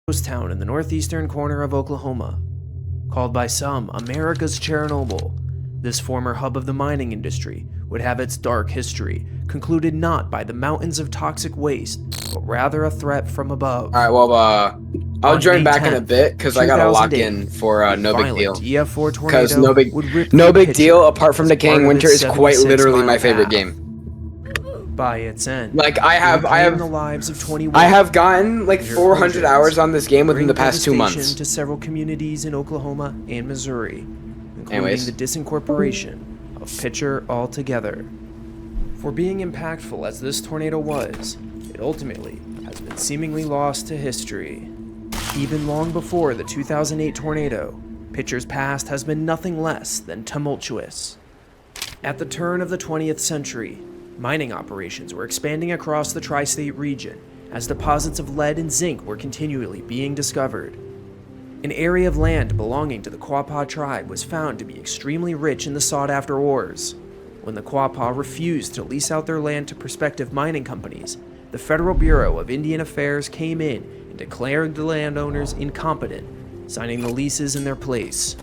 ghost town in the northeastern corner of Oklahoma. Called by some America's Chernobyl, this former hub of the mining industry would have its dark history concluded not by the mountains of toxic waste, but rather a threat from above. Alright, well, I'll join back in a 10th, bit because I gotta lock 2008, in for No Big Deal. EF4 Because tornado no big deal apart from as Decaying part of Winter its is quite 76 literally mile my favorite path. game. By its end, Like I the lives of 21 have gotten like Your 400 hundreds hours on this game within bring the past 2 devastation months. to several communities in Oklahoma and Missouri, including Anyways. the disincorporation of Pitcher altogether. For being impactful as this tornado was, it ultimately has been seemingly lost to history. Even long before the 2008 tornado, Pitcher's past has been nothing less than tumultuous. At the turn of the 20th century, mining operations were expanding across the tri-state region as deposits of lead and zinc were continually being discovered. An area of land belonging to the Quapaw tribe was found to be extremely rich in the sought-after ores. When the Quapaw refused to lease out their land to prospective mining companies, the Federal Bureau of Indian Affairs came in and declared the landowners incompetent, signing the leases in their place.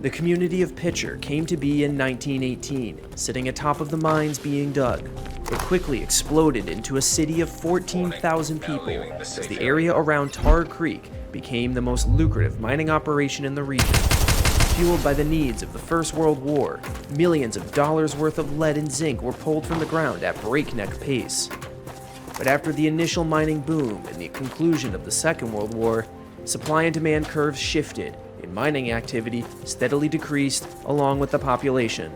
The community of Pitcher came to be in 1918, sitting atop of the mines being dug, but quickly exploded into a city of 14,000 people as the area around Tar Creek became the most lucrative mining operation in the region. Fueled by the needs of the First World War, millions of dollars worth of lead and zinc were pulled from the ground at breakneck pace. But after the initial mining boom and the conclusion of the Second World War, supply and demand curves shifted, and mining activity steadily decreased along with the population.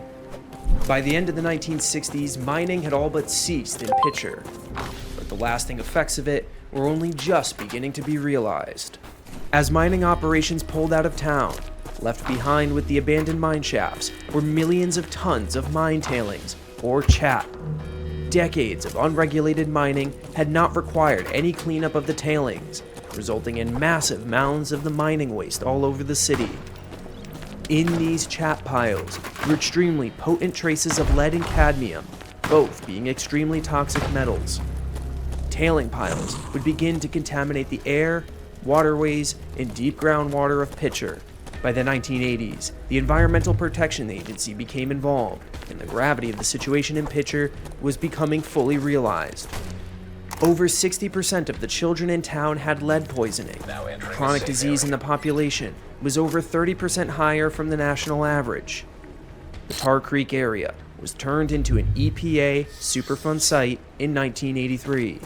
By the end of the 1960s, mining had all but ceased in Pitcher, but the lasting effects of it were only just beginning to be realized. As mining operations pulled out of town, left behind with the abandoned mine shafts were millions of tons of mine tailings, or CHAP. Decades of unregulated mining had not required any cleanup of the tailings, resulting in massive mounds of the mining waste all over the city. In these CHAP piles were extremely potent traces of lead and cadmium, both being extremely toxic metals. Tailing piles would begin to contaminate the air, waterways, and deep groundwater of Pitcher. By the 1980s, the Environmental Protection Agency became involved, and the gravity of the situation in Pitcher was becoming fully realized. Over 60% of the children in town had lead poisoning. Chronic disease in the population was over 30% higher from the national average. The Tar Creek area was turned into an EPA Superfund site in 1983.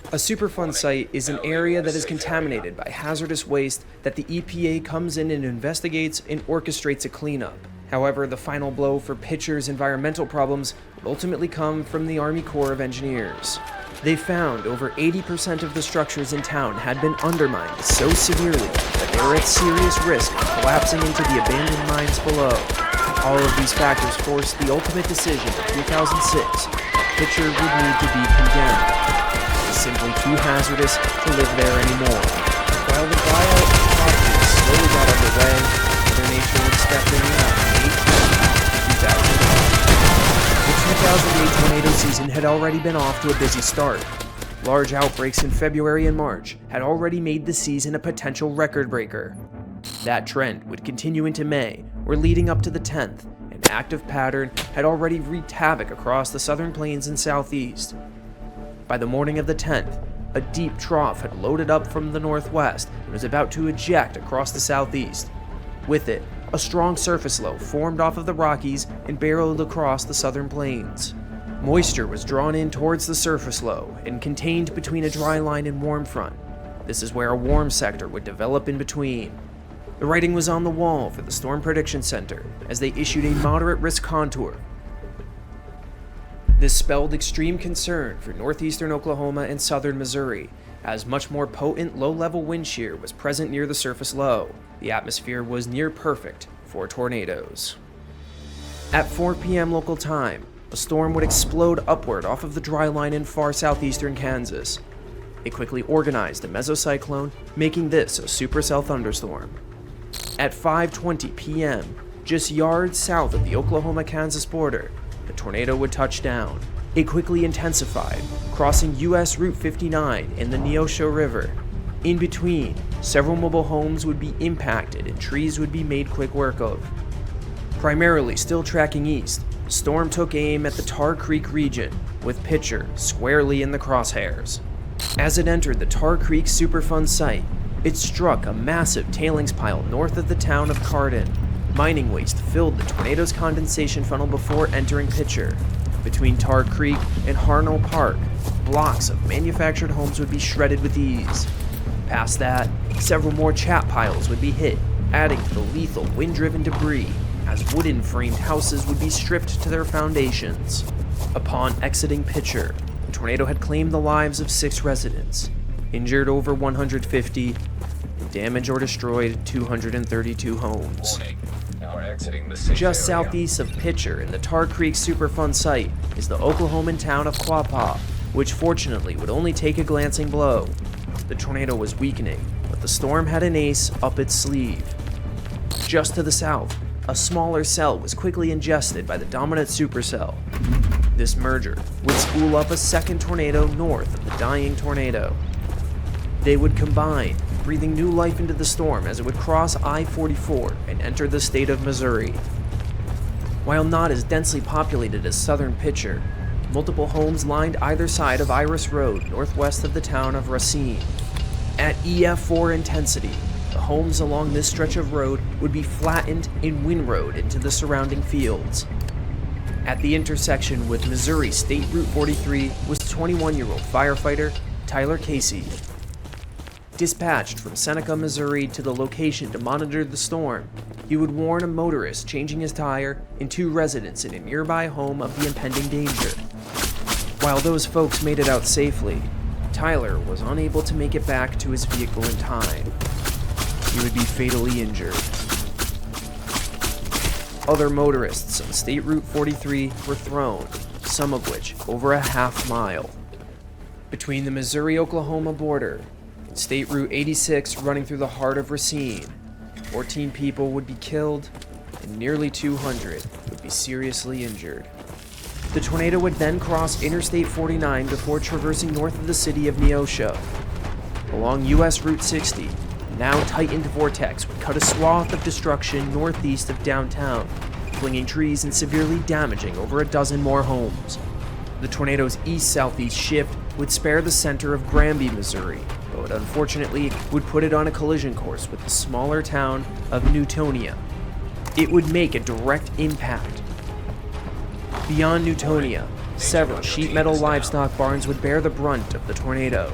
A Superfund site is an area that is contaminated by hazardous waste that the EPA comes in and investigates and orchestrates a cleanup. However, the final blow for Pitcher's environmental problems would ultimately come from the Army Corps of Engineers. They found over 80% of the structures in town had been undermined so severely that they were at serious risk of collapsing into the abandoned mines below. All of these factors forced the ultimate decision of 2006 that Pitcher would need to be condemned. It was simply too hazardous to live there anymore. While the buyout process slowly got underway, Mother Nature would step in on May 2008. The 2008 tornado season had already been off to a busy start. Large outbreaks in February and March had already made the season a potential record breaker. That trend would continue into May, where leading up to the 10th, an active pattern had already wreaked havoc across the southern plains and southeast. By the morning of the 10th, a deep trough had loaded up from the northwest and was about to eject across the southeast. With it, a strong surface low formed off of the Rockies and barreled across the southern plains. Moisture was drawn in towards the surface low and contained between a dry line and warm front. This is where a warm sector would develop in between. The writing was on the wall for the Storm Prediction Center as they issued a moderate risk contour. This spelled extreme concern for northeastern Oklahoma and southern Missouri, as much more potent low-level wind shear was present near the surface low. The atmosphere was near perfect for tornadoes. At 4 p.m. local time, a storm would explode upward off of the dry line in far southeastern Kansas. It quickly organized a mesocyclone, making this a supercell thunderstorm. At 5:20 p.m., just yards south of the Oklahoma-Kansas border, the tornado would touch down. It quickly intensified, crossing U.S. Route 59 and the Neosho River. In between, several mobile homes would be impacted and trees would be made quick work of. Primarily still tracking east, the storm took aim at the Tar Creek region, with Pitcher squarely in the crosshairs. As it entered the Tar Creek Superfund site, it struck a massive tailings pile north of the town of Cardin. Mining waste filled the tornado's condensation funnel before entering Pitcher. Between Tar Creek and Harnell Park, blocks of manufactured homes would be shredded with ease. Past that, several more chat piles would be hit, adding to the lethal wind-driven debris, as wooden-framed houses would be stripped to their foundations. Upon exiting Pitcher, the tornado had claimed the lives of 6 residents, injured over 150, and damaged or destroyed 232 homes. Just southeast of Pitcher in the Tar Creek Superfund site is the Oklahoman town of Quapaw, which fortunately would only take a glancing blow. The tornado was weakening, but the storm had an ace up its sleeve. Just to the south, a smaller cell was quickly ingested by the dominant supercell. This merger would spool up a second tornado north of the dying tornado. They would combine, breathing new life into the storm as it would cross I-44 and enter the state of Missouri. While not as densely populated as southern Pitcher, multiple homes lined either side of Iris Road northwest of the town of Racine. At EF4 intensity, the homes along this stretch of road would be flattened and windrowed into the surrounding fields. At the intersection with Missouri State Route 43 was 21-year-old firefighter Tyler Casey. Dispatched from Seneca, Missouri to the location to monitor the storm, he would warn a motorist changing his tire and 2 residents in a nearby home of the impending danger. While those folks made it out safely, Tyler was unable to make it back to his vehicle in time. He would be fatally injured. Other motorists on State Route 43 were thrown, some of which over a half-mile. Between the Missouri-Oklahoma border and State Route 86 running through the heart of Racine, 14 people would be killed and nearly 200 would be seriously injured. The tornado would then cross Interstate 49 before traversing north of the city of Neosho. Along US Route 60, a now tightened vortex would cut a swath of destruction northeast of downtown, flinging trees and severely damaging over a dozen more homes. The tornado's east-southeast shift would spare the center of Granby, Missouri, though it unfortunately would put it on a collision course with the smaller town of Newtonia. It would make a direct impact. Beyond Newtonia, several sheet metal livestock barns would bear the brunt of the tornado,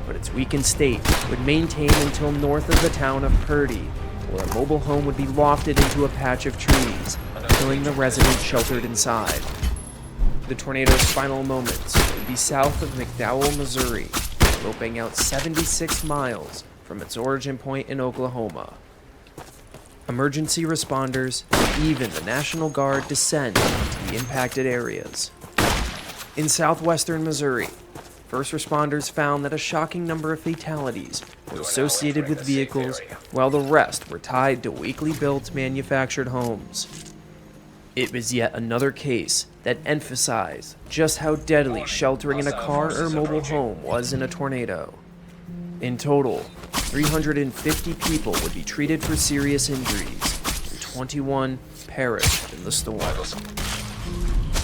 but its weakened state would maintain until north of the town of Purdy, where a mobile home would be lofted into a patch of trees, killing the residents sheltered inside. The tornado's final moments would be south of McDowell, Missouri, loping out 76 miles from its origin point in Oklahoma. Emergency responders, and even the National Guard descend into the impacted areas. In southwestern Missouri, first responders found that a shocking number of fatalities were associated with vehicles, while the rest were tied to weakly built manufactured homes. It was yet another case that emphasized just how deadly sheltering in a car or mobile home was in a tornado. In total, 350 people would be treated for serious injuries, and 21 perished in the storm.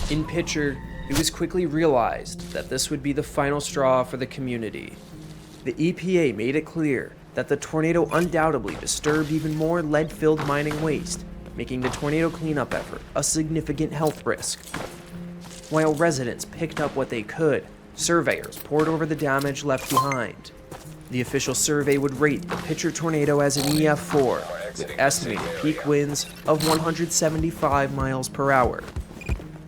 In Pitcher, it was quickly realized that this would be the final straw for the community. The EPA made it clear that the tornado undoubtedly disturbed even more lead-filled mining waste, making the tornado cleanup effort a significant health risk. While residents picked up what they could, surveyors pored over the damage left behind. The official survey would rate the Pitcher tornado as an EF4, with estimated peak winds of 175 miles per hour.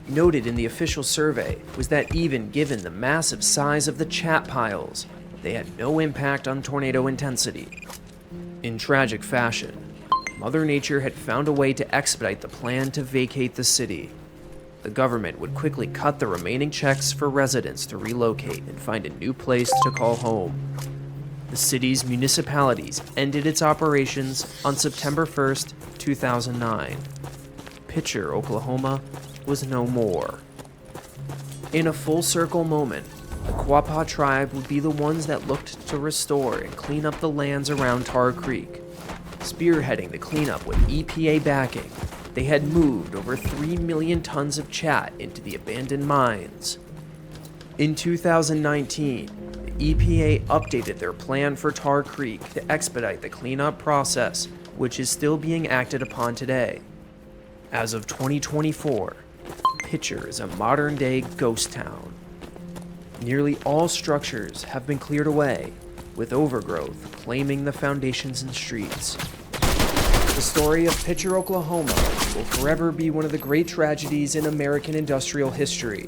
Noted in the official survey was that even given the massive size of the chat piles, they had no impact on tornado intensity. In tragic fashion, Mother Nature had found a way to expedite the plan to vacate the city. The government would quickly cut the remaining checks for residents to relocate and find a new place to call home. The city's municipalities ended its operations on September 1st, 2009. Pitcher, Oklahoma, was no more. In a full-circle moment, the Quapaw tribe would be the ones that looked to restore and clean up the lands around Tar Creek. Spearheading the cleanup with EPA backing, they had moved over 3 million tons of chat into the abandoned mines. In 2019, the EPA updated their plan for Tar Creek to expedite the cleanup process, which is still being acted upon today. As of 2024, Pitcher is a modern-day ghost town. Nearly all structures have been cleared away, with overgrowth claiming the foundations and streets. The story of Pitcher, Oklahoma will forever be one of the great tragedies in American industrial history.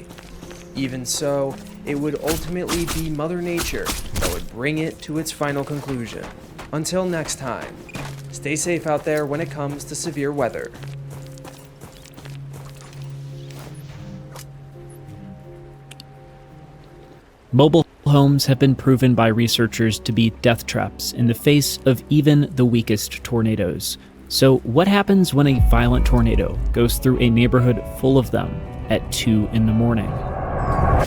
Even so, it would ultimately be Mother Nature that would bring it to its final conclusion. Until next time, stay safe out there when it comes to severe weather. Mobile homes have been proven by researchers to be death traps in the face of even the weakest tornadoes. So what happens when a violent tornado goes through a neighborhood full of them at 2 in the morning?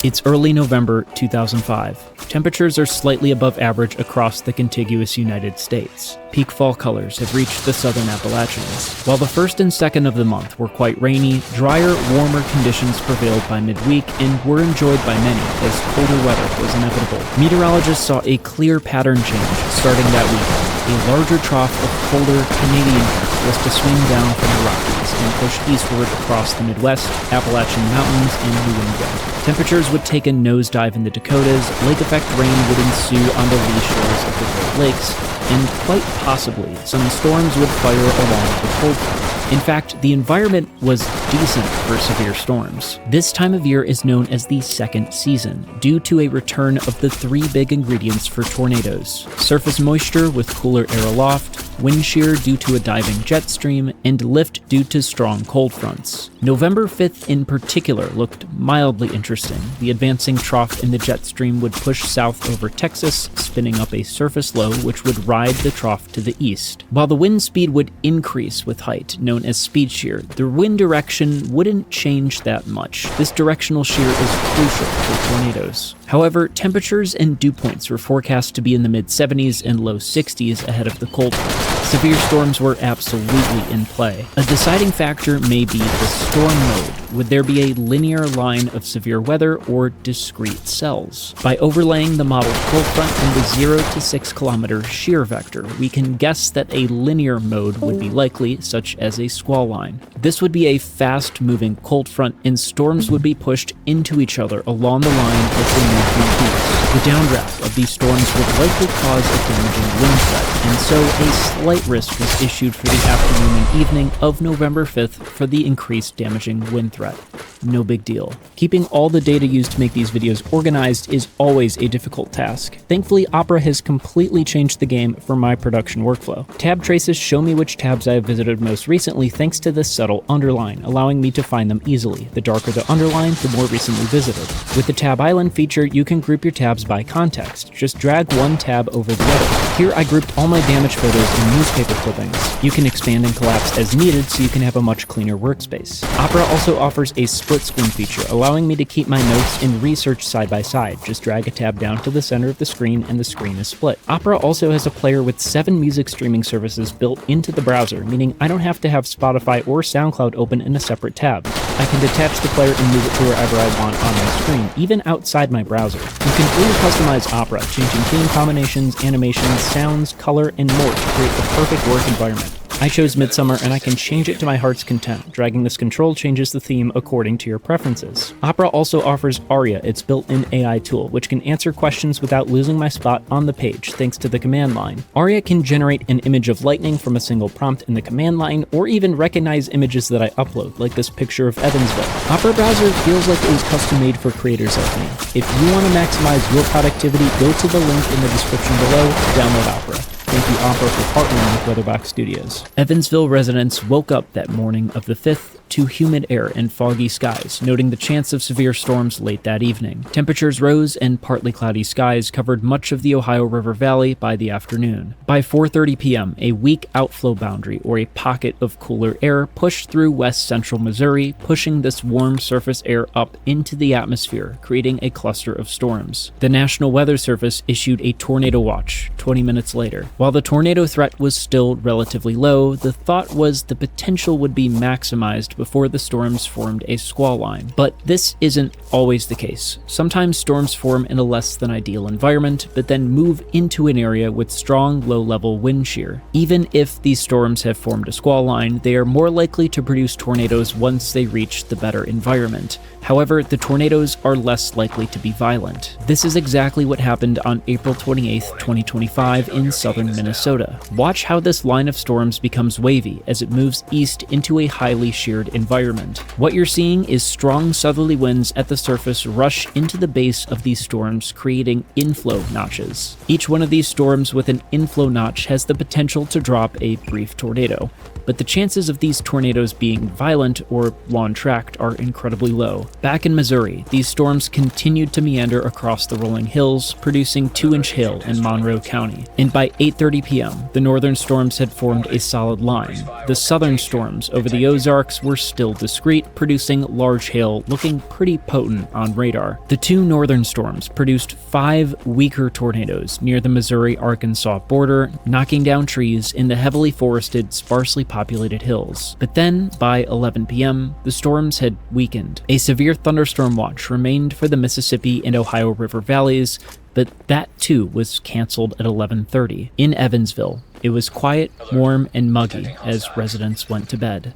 It's early November 2005. Temperatures are slightly above average across the contiguous United States. Peak fall colors have reached the southern Appalachians. While the first and second of the month were quite rainy, drier, warmer conditions prevailed by midweek and were enjoyed by many as colder weather was inevitable. Meteorologists saw a clear pattern change starting that weekend. A larger trough of colder Canadian air was to swing down from the Rockies and push eastward across the Midwest, Appalachian Mountains, and New England. Temperatures would take a nosedive in the Dakotas, lake-effect rain would ensue on the lee shores of the Great Lakes, and quite possibly some storms would fire along the cold front. In fact, the environment was decent for severe storms. This time of year is known as the second season, due to a return of the 3 big ingredients for tornadoes: surface moisture with cooler air aloft, wind shear due to a diving jet stream, and lift due to strong cold fronts. November 5th in particular looked mildly interesting. The advancing trough in the jet stream would push south over Texas, spinning up a surface low which would ride the trough to the east. While the wind speed would increase with height, known as speed shear, the wind direction wouldn't change that much. This directional shear is crucial for tornadoes. However, temperatures and dew points were forecast to be in the mid-70s and low 60s ahead of the cold front. Severe storms were absolutely in play. A deciding factor may be the storm mode. Would there be a linear line of severe weather or discrete cells? By overlaying the modeled cold front and the 0 to 6 kilometer shear vector, we can guess that a linear mode would be likely, such as a squall line. This would be a fast-moving cold front, and storms would be pushed into each other along the line as they move through peaks. The downdraft of these storms would likely cause a damaging wind threat, and so a slight risk was issued for the afternoon and evening of November 5th for the increased damaging wind threat. No big deal. Keeping all the data used to make these videos organized is always a difficult task. Thankfully, Opera has completely changed the game for my production workflow. Tab traces show me which tabs I have visited most recently thanks to this subtle underline, allowing me to find them easily. The darker the underline, the more recently visited. With the Tab Island feature, you can group your tabs by context. Just drag one tab over the other. Here I grouped all my damage photos in newspaper clippings. You can expand and collapse as needed so you can have a much cleaner workspace. Opera also offers a split screen feature, allowing me to keep my notes and research side by side. Just drag a tab down to the center of the screen and the screen is split. Opera also has a player with 7 music streaming services built into the browser, meaning I don't have to have Spotify or SoundCloud open in a separate tab. I can detach the player and move it to wherever I want on my screen, even outside my browser. You can fully customize Opera, changing theme combinations, animations, sounds, color, and more to create the perfect work environment. I chose Midsummer and I can change it to my heart's content. Dragging this control changes the theme according to your preferences. Opera also offers Aria, its built-in AI tool, which can answer questions without losing my spot on the page thanks to the command line. Aria can generate an image of lightning from a single prompt in the command line, or even recognize images that I upload, like this picture of Evansville. Opera Browser feels like it was custom-made for creators like me. If you want to maximize your productivity, go to the link in the description below to download Opera. Thank you, Opera, for partnering with Weatherbox Studios. Evansville residents woke up that morning of the 5th to humid air and foggy skies, noting the chance of severe storms late that evening. Temperatures rose and partly cloudy skies covered much of the Ohio River Valley by the afternoon. By 4:30 p.m., a weak outflow boundary, or a pocket of cooler air, pushed through west central Missouri, pushing this warm surface air up into the atmosphere, creating a cluster of storms. The National Weather Service issued a tornado watch 20 minutes later. While the tornado threat was still relatively low, the thought was the potential would be maximized before the storms formed a squall line. But this isn't always the case. Sometimes storms form in a less than ideal environment, but then move into an area with strong low-level wind shear. Even if these storms have formed a squall line, they are more likely to produce tornadoes once they reach the better environment. However, the tornadoes are less likely to be violent. This is exactly what happened on April 28, 2025 in southern Minnesota. Watch how this line of storms becomes wavy as it moves east into a highly sheared environment. What you're seeing is strong southerly winds at the surface rush into the base of these storms, creating inflow notches. Each one of these storms with an inflow notch has the potential to drop a brief tornado, but the chances of these tornadoes being violent or long-tracked are incredibly low. Back in Missouri, these storms continued to meander across the rolling hills, producing 2-inch hail in Monroe County. And by 8:30 p.m., the northern storms had formed a solid line. The southern storms over the Ozarks were still discrete, producing large hail looking pretty potent on radar. The two northern storms produced 5 weaker tornadoes near the Missouri-Arkansas border, knocking down trees in the heavily forested, sparsely populated hills. But then, by 11 p.m., the storms had weakened. A severe thunderstorm watch remained for the Mississippi and Ohio River valleys, but that too was canceled at 11:30. In Evansville, it was quiet, warm, and muggy as residents went to bed.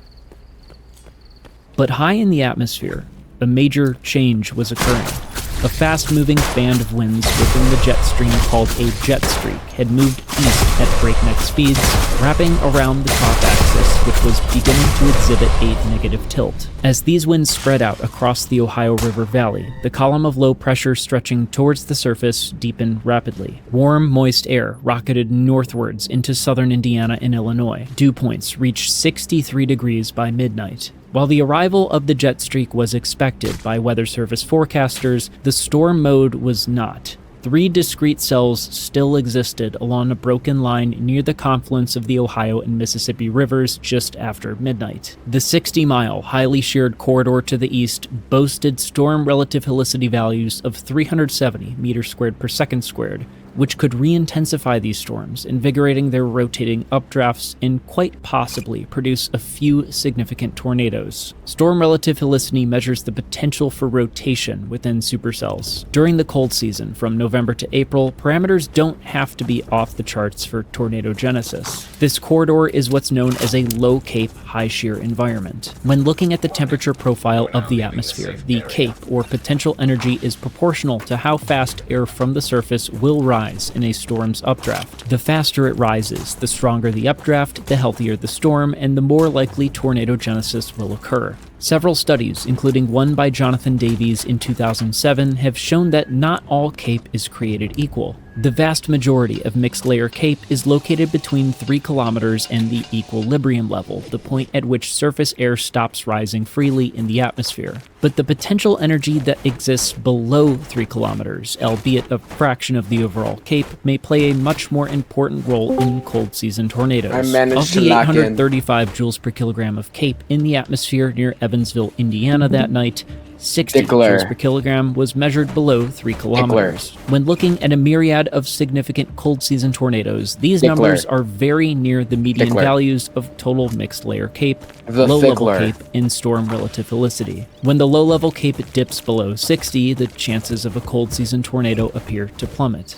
But high in the atmosphere, a major change was occurring. A fast-moving band of winds within the jet stream called a jet streak had moved east at breakneck speeds, wrapping around the top axis, which was beginning to exhibit a negative tilt. As these winds spread out across the Ohio River Valley, the column of low pressure stretching towards the surface deepened rapidly. Warm, moist air rocketed northwards into southern Indiana and Illinois. Dew points reached 63 degrees by midnight. While the arrival of the jet streak was expected by Weather Service forecasters, the storm mode was not. 3 discrete cells still existed along a broken line near the confluence of the Ohio and Mississippi rivers just after midnight. The 60-mile, highly sheared corridor to the east boasted storm relative helicity values of 370 meters squared per second squared, which could re-intensify these storms, invigorating their rotating updrafts and quite possibly produce a few significant tornadoes. Storm relative helicity measures the potential for rotation within supercells. During the cold season, from November to April, parameters don't have to be off the charts for tornadogenesis. This corridor is what's known as a low CAPE, high shear environment. When looking at the temperature profile of the atmosphere, the CAPE, or potential energy, is proportional to how fast air from the surface will rise in a storm's updraft. The faster it rises, the stronger the updraft, the healthier the storm, and the more likely tornadogenesis will occur. Several studies, including one by Jonathan Davies in 2007, have shown that not all CAPE is created equal. The vast majority of mixed-layer CAPE is located between 3 kilometers and the equilibrium level, the point at which surface air stops rising freely in the atmosphere. But the potential energy that exists below 3 kilometers, albeit a fraction of the overall CAPE, may play a much more important role in cold season tornadoes. I managed of to the lock in 835 joules per kilogram of CAPE in the atmosphere near Evansville, Indiana that night, 60 joules per kilogram was measured below 3 kilometers. When looking at a myriad of significant cold season tornadoes, these numbers are very near the median values of total mixed layer CAPE, low-level CAPE, and storm relative helicity. When the low-level CAPE dips below 60, the chances of a cold season tornado appear to plummet.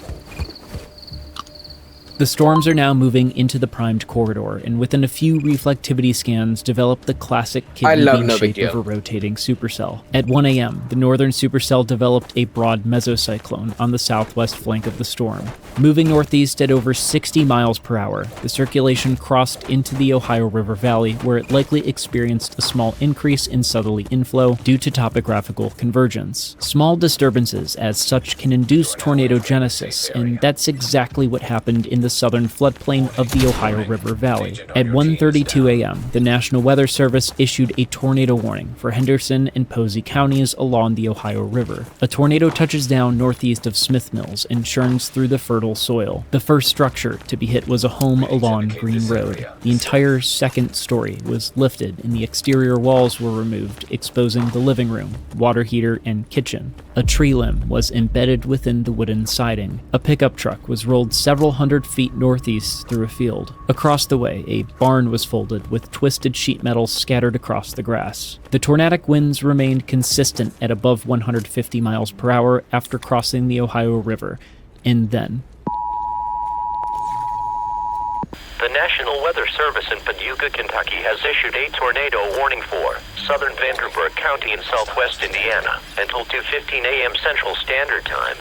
The storms are now moving into the primed corridor, and within a few reflectivity scans develop the classic kidney bean shape of a rotating supercell. At 1 a.m., the northern supercell developed a broad mesocyclone on the southwest flank of the storm. Moving northeast at over 60 miles per hour, the circulation crossed into the Ohio River Valley, where it likely experienced a small increase in southerly inflow due to topographical convergence. Small disturbances as such can induce tornadogenesis, and that's exactly what happened in the the southern floodplain of the Ohio River Valley. At 1:32 a.m., the National Weather Service issued a tornado warning for Henderson and Posey counties along the Ohio River. A tornado touches down northeast of Smith Mills and churns through the fertile soil. The first structure to be hit was a home along Green Road. The entire second story was lifted and the exterior walls were removed, exposing the living room, water heater, and kitchen. A tree limb was embedded within the wooden siding. A pickup truck was rolled several hundred feet northeast through a field. Across the way, a barn was folded with twisted sheet metal scattered across the grass. The tornadic winds remained consistent at above 150 miles per hour after crossing the Ohio River, and then the National Weather Service in Paducah, Kentucky has issued a tornado warning for southern Vanderburgh County in southwest Indiana until 2:15 a.m. Central Standard Time.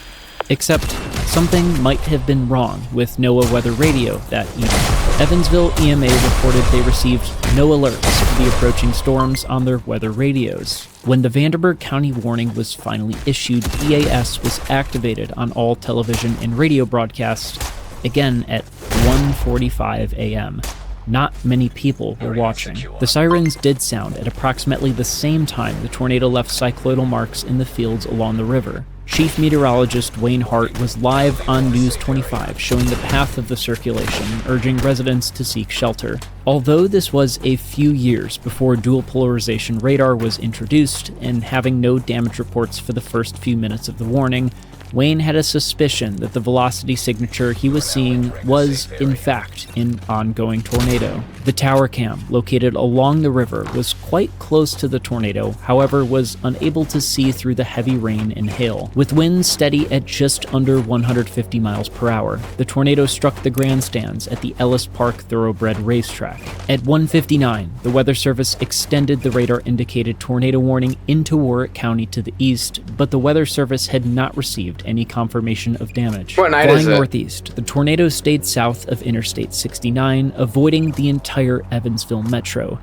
Except something might have been wrong with NOAA weather radio that evening. Evansville EMA reported they received no alerts for the approaching storms on their weather radios. When the Vanderburgh County warning was finally issued, EAS was activated on all television and radio broadcasts, again at 1:45 a.m. Not many people were watching. The sirens did sound at approximately the same time the tornado left cycloidal marks in the fields along the river. Chief Meteorologist Wayne Hart was live on News 25 showing the path of the circulation and urging residents to seek shelter. Although this was a few years before dual polarization radar was introduced and having no damage reports for the first few minutes of the warning, Wayne had a suspicion that the velocity signature he was seeing was, in fact, an ongoing tornado. The tower cam, located along the river, was quite close to the tornado, however was unable to see through the heavy rain and hail. With winds steady at just under 150 miles per hour, the tornado struck the grandstands at the Ellis Park Thoroughbred racetrack. At 1:59, the Weather Service extended the radar-indicated tornado warning into Warwick County to the east, but the Weather Service had not received any confirmation of damage. What night Flying is it? northeast, the tornado stayed south of Interstate 69, avoiding the entire Evansville metro,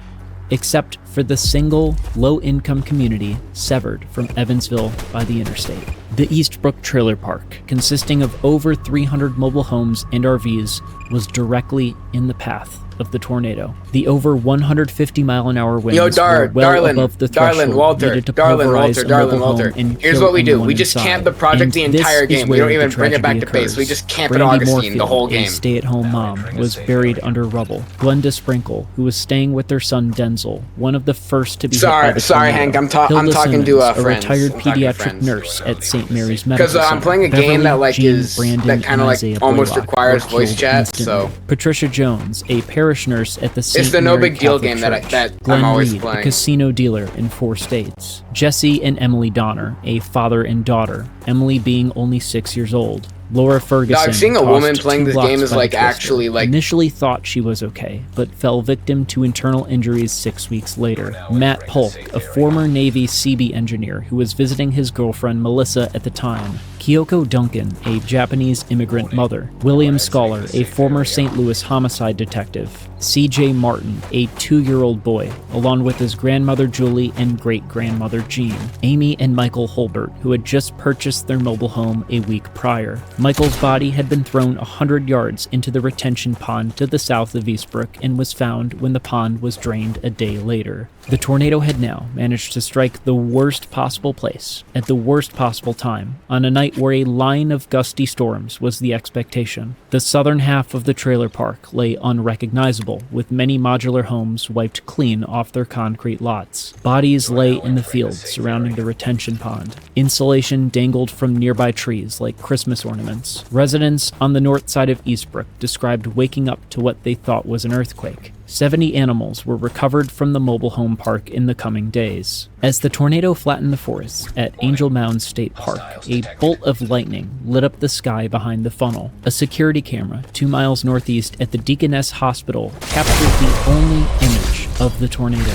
except for the single low-income community severed from Evansville by the interstate. The Eastbrook Trailer Park, consisting of over 300 mobile homes and RVs, was directly in the path of the tornado. The over 150-mile-an-hour winds were well above the threshold needed to pulverize a mobile home and here's kill what we do. anyone We just inside. camp the project And the entire this is game. We don't where even the bring it back tragedy to base. occurs. We just camp at Brandy Augustine the Moorfield, whole a game. stay-at-home mom, was buried under rubble. Glenda Sprinkle, who was staying with their son Denzel, one of the first to be hit by the Sorry, tornado. Hank. I'm talking Hilda to Simmons, a friends. retired I'm talking to pediatric friends. nurse at St. Mary's Medical Center. Because I'm playing a game Beverly, that like Jean, is Brandon, that kind of and like Isaiah almost Blaylock requires were voice killed chat. instantly. So Patricia Jones, a parish nurse at the St. it's the Mary no big deal Catholic game that Church. I'm Glenn always Reed, a playing. casino dealer in 4 states. Jesse and Emily Donner, a father and daughter, Emily being only 6 years old. Laura Ferguson, seeing a woman tossed playing 2 this blocks game is by like the twister. actually like Initially thought she was okay, but fell victim to internal injuries 6 weeks later. Matt Polk, a former Navy CB engineer who was visiting his girlfriend Melissa at the time. Kyoko Duncan, a Japanese immigrant mother. William Scholar, a former St. Louis homicide detective. C.J. Martin, a 2-year-old boy, along with his grandmother Julie and great-grandmother Jean. Amy and Michael Holbert, who had just purchased their mobile home a week prior. Michael's body had been thrown 100 yards into the retention pond to the south of Eastbrook and was found when the pond was drained a day later. The tornado had now managed to strike the worst possible place, at the worst possible time, on a night where a line of gusty storms was the expectation. The southern half of the trailer park lay unrecognizable, with many modular homes wiped clean off their concrete lots. Bodies lay in the fields surrounding the retention pond. Insulation dangled from nearby trees like Christmas ornaments. Residents on the north side of Eastbrook described waking up to what they thought was an earthquake. 70 animals were recovered from the mobile home park in the coming days. As the tornado flattened the forest at Angel Mound State Park, a bolt of lightning lit up the sky behind the funnel. A security camera 2 miles northeast at the Deaconess Hospital captured the only image of the tornado.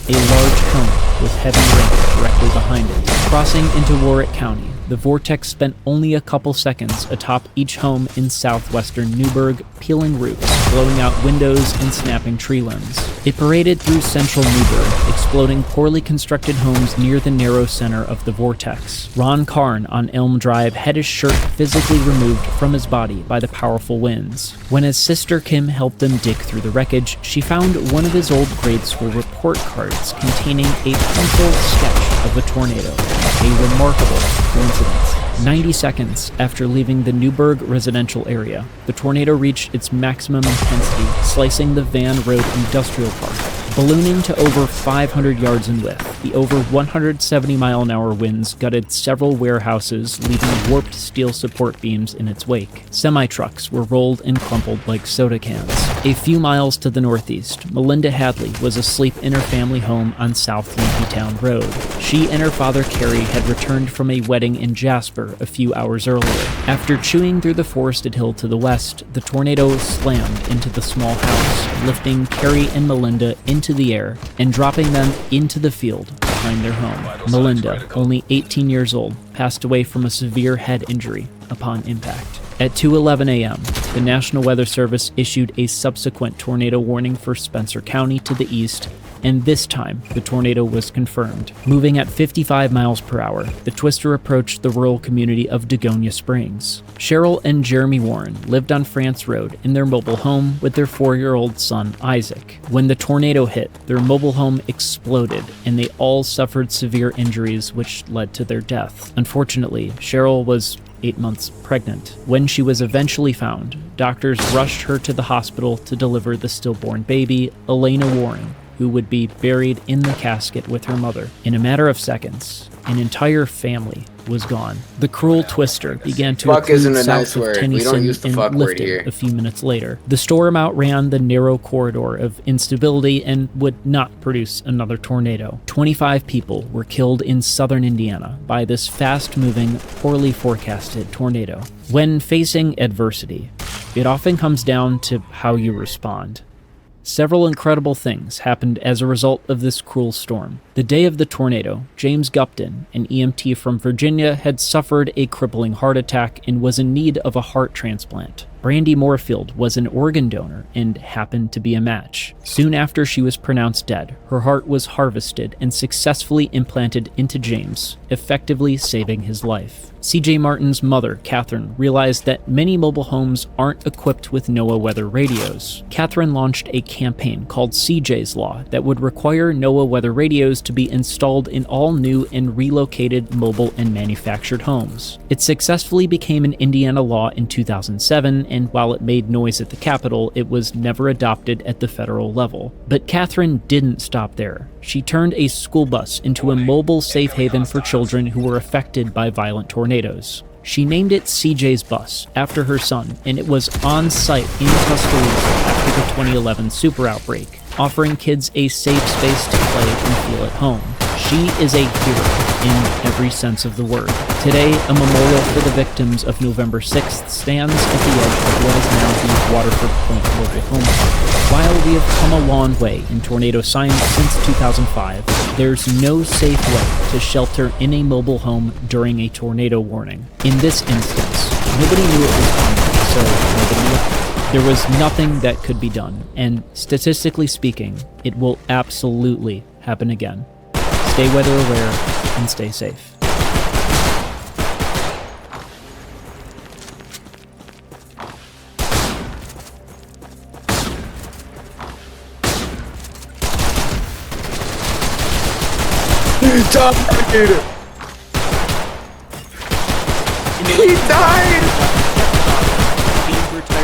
a large cone with heavy rain directly behind it. Crossing into Warwick County, the vortex spent only a couple seconds atop each home in southwestern Newburgh, peeling roofs, blowing out windows, and snapping tree limbs. It paraded through central Newburgh, exploding poorly constructed homes near the narrow center of the vortex. Ron Karn on Elm Drive had his shirt physically removed from his body by the powerful winds. When his sister Kim helped him dig through the wreckage, she found one of his old grade school report cards containing a pencil sketch of a tornado. A remarkable coincidence. 90 seconds after leaving the Newburgh residential area, the tornado reached its maximum intensity, slicing the Van Road Industrial Park. Ballooning to over 500 yards in width, the over 170-mile-an-hour winds gutted several warehouses, leaving warped steel support beams in its wake. Semi-trucks were rolled and crumpled like soda cans. A few miles to the northeast, Melinda Hadley was asleep in her family home on South Yankeetown Road. She and her father Kerry had returned from a wedding in Jasper a few hours earlier. After chewing through the forested hill to the west, the tornado slammed into the small house, lifting Kerry and Melinda into the air and dropping them into the field behind their home. Melinda, only 18 years old, passed away from a severe head injury upon impact. At 2:11 a.m., the National Weather Service issued a subsequent tornado warning for Spencer County to the east, and this time the tornado was confirmed. Moving at 55 miles per hour, the twister approached the rural community of Dagonia Springs. Cheryl and Jeremy Warren lived on France Road in their mobile home with their 4-year-old son Isaac. When the tornado hit, their mobile home exploded and they all suffered severe injuries which led to their death. Unfortunately, Cheryl was 8 months pregnant. When she was eventually found, doctors rushed her to the hospital to deliver the stillborn baby, Elena Warren, who would be buried in the casket with her mother. In a matter of seconds, an entire family was gone. The cruel twister began to Fuck isn't occlude a nice south of word. We Tennyson don't use the and fuck word lifted here. a few minutes later. The storm outran the narrow corridor of instability and would not produce another tornado. 25 people were killed in southern Indiana by this fast-moving, poorly forecasted tornado. When facing adversity, it often comes down to how you respond. Several incredible things happened as a result of this cruel storm. The day of the tornado, James Gupton, an EMT from Virginia, had suffered a crippling heart attack and was in need of a heart transplant. Brandy Moorfield was an organ donor and happened to be a match. Soon after she was pronounced dead, her heart was harvested and successfully implanted into James, effectively saving his life. CJ Martin's mother, Catherine, realized that many mobile homes aren't equipped with NOAA weather radios. Catherine launched a campaign called CJ's Law that would require NOAA weather radios to be installed in all new and relocated mobile and manufactured homes. It successfully became an Indiana law in 2007, and while it made noise at the Capitol, it was never adopted at the federal level. But Catherine didn't stop there. She turned a school bus into a mobile safe haven for children who were affected by violent tornadoes. She named it CJ's Bus after her son, and it was on site in Tuscaloosa after the 2011 super outbreak, offering kids a safe space to play and feel at home. She is a hero in every sense of the word. Today, a memorial for the victims of November 6th stands at the edge of what is now the Waterford Point local home park. While we have come a long way in tornado science since 2005, there's no safe way to shelter in a mobile home during a tornado warning. In this instance, nobody knew it was coming, so nobody knew. There was nothing that could be done, and statistically speaking, it will absolutely happen again. Stay weather aware and stay safe. He died! He died!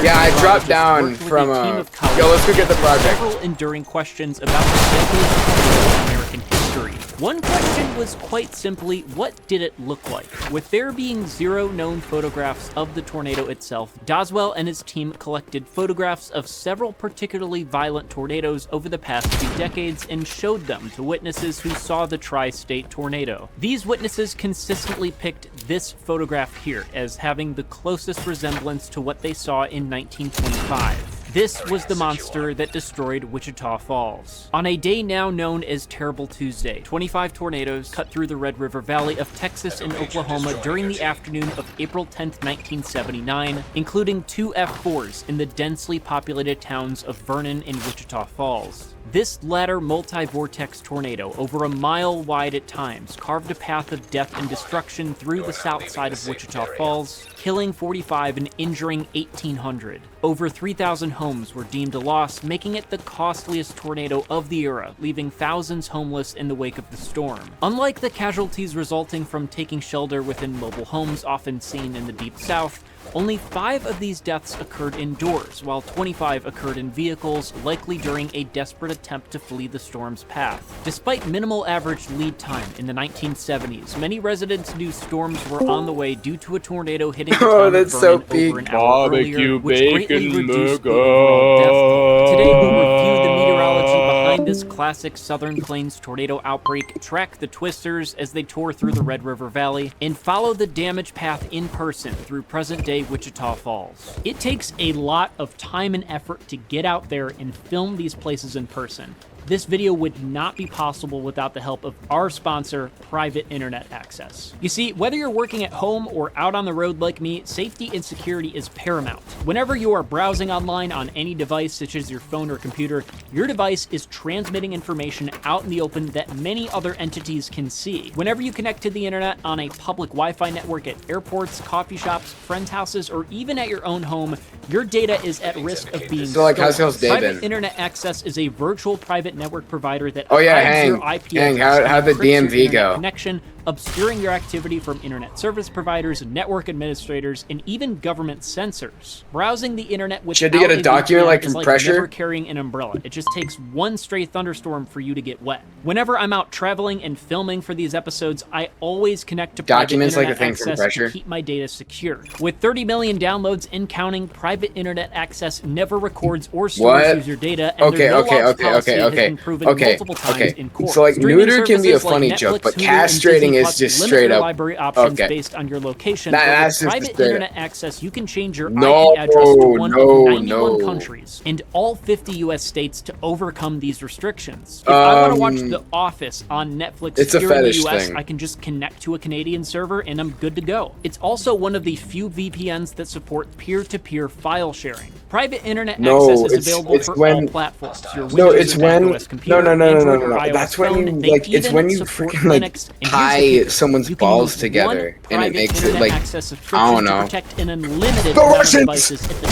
Yeah, I dropped down from yo, let's go get the project. Several enduring questions about the decades of American history. One question was quite simply, what did it look like? With there being zero known photographs of the tornado itself, Doswell and his team collected photographs of several particularly violent tornadoes over the past few decades and showed them to witnesses who saw the tri-state tornado. These witnesses consistently picked this photograph here as having the closest resemblance to what they saw in 1925. This was the monster that destroyed Wichita Falls. On a day now known as Terrible Tuesday, 25 tornadoes cut through the Red River Valley of Texas and Oklahoma during the afternoon of April 10th, 1979, including 2 F4s in the densely populated towns of Vernon and Wichita Falls. This latter multi-vortex tornado, over a mile wide at times, carved a path of death and destruction through the south side of Wichita Falls, killing 45 and injuring 1,800. Over 3,000 homes were deemed a loss, making it the costliest tornado of the era, leaving thousands homeless in the wake of the storm. Unlike the casualties resulting from taking shelter within mobile homes often seen in the Deep South, only 5 of these deaths occurred indoors, while 25 occurred in vehicles, likely during a desperate attempt to flee the storm's path. Despite minimal average lead time in the 1970s, many residents knew storms were on the way due to a tornado hitting the town of Vernon over an hour earlier, which greatly reduced the overall death toll. Today we'll review the meteorology behind this classic Southern Plains tornado outbreak, track the twisters as they tore through the Red River Valley, and follow the damage path in person through present-day Wichita Falls. It takes a lot of time and effort to get out there and film these places in person. This video would not be possible without the help of our sponsor, Private Internet Access. You see, whether you're working at home or out on the road like me, safety and security is paramount. Whenever you are browsing online on any device, such as your phone or computer, your device is transmitting information out in the open that many other entities can see. Whenever you connect to the internet on a public Wi-Fi network at airports, coffee shops, friends' houses, or even at your own home, your data is at risk of being stolen. How's Day Private been? Internet Access is a virtual private network provider that Oh yeah, hides your Hang. IP Hang, address how'd and the encrypts your DMV internet go? connection, obscuring your activity from internet service providers, network administrators, and even government censors. Browsing the internet without Should you get a document VPN like is from like Pressure? never carrying an umbrella. It just takes one stray thunderstorm for you to get wet. Whenever I'm out traveling and filming for these episodes, I always connect to Documents Private like a Internet thing from Access Pressure? to keep my data secure. With 30 million downloads and counting, Private Internet Access never records or stores What? user data, and their no-logs policy has been proven multiple times in court. So like Streaming neuter can be a services like funny Netflix, joke, but Hulu, and castrating Disney is Plus just limit straight their up. library options Okay. based on your location. Nah, But with that's just Private straight Internet up. Access, you can change your No, IP address to one of 91 no. countries and all 50 U.S. states to overcome these restrictions. If I want to watch The Office on Netflix it's a here in the fetish U.S., thing. I can just connect to a Canadian server and I'm good to go. It's also one of the few VPNs that support peer-to-peer file sharing. Private Internet No, Access is it's- available it's for when- all platforms. Your No, Windows it's and when macOS computer, no. Android or iOS That's when phone. you They like it's even when you support freaking like Linux. And here's the tie kicker. someone's You can balls use together one and it private makes it internet like access I subscription don't to know. protect an unlimited The amount Russians! of devices at the same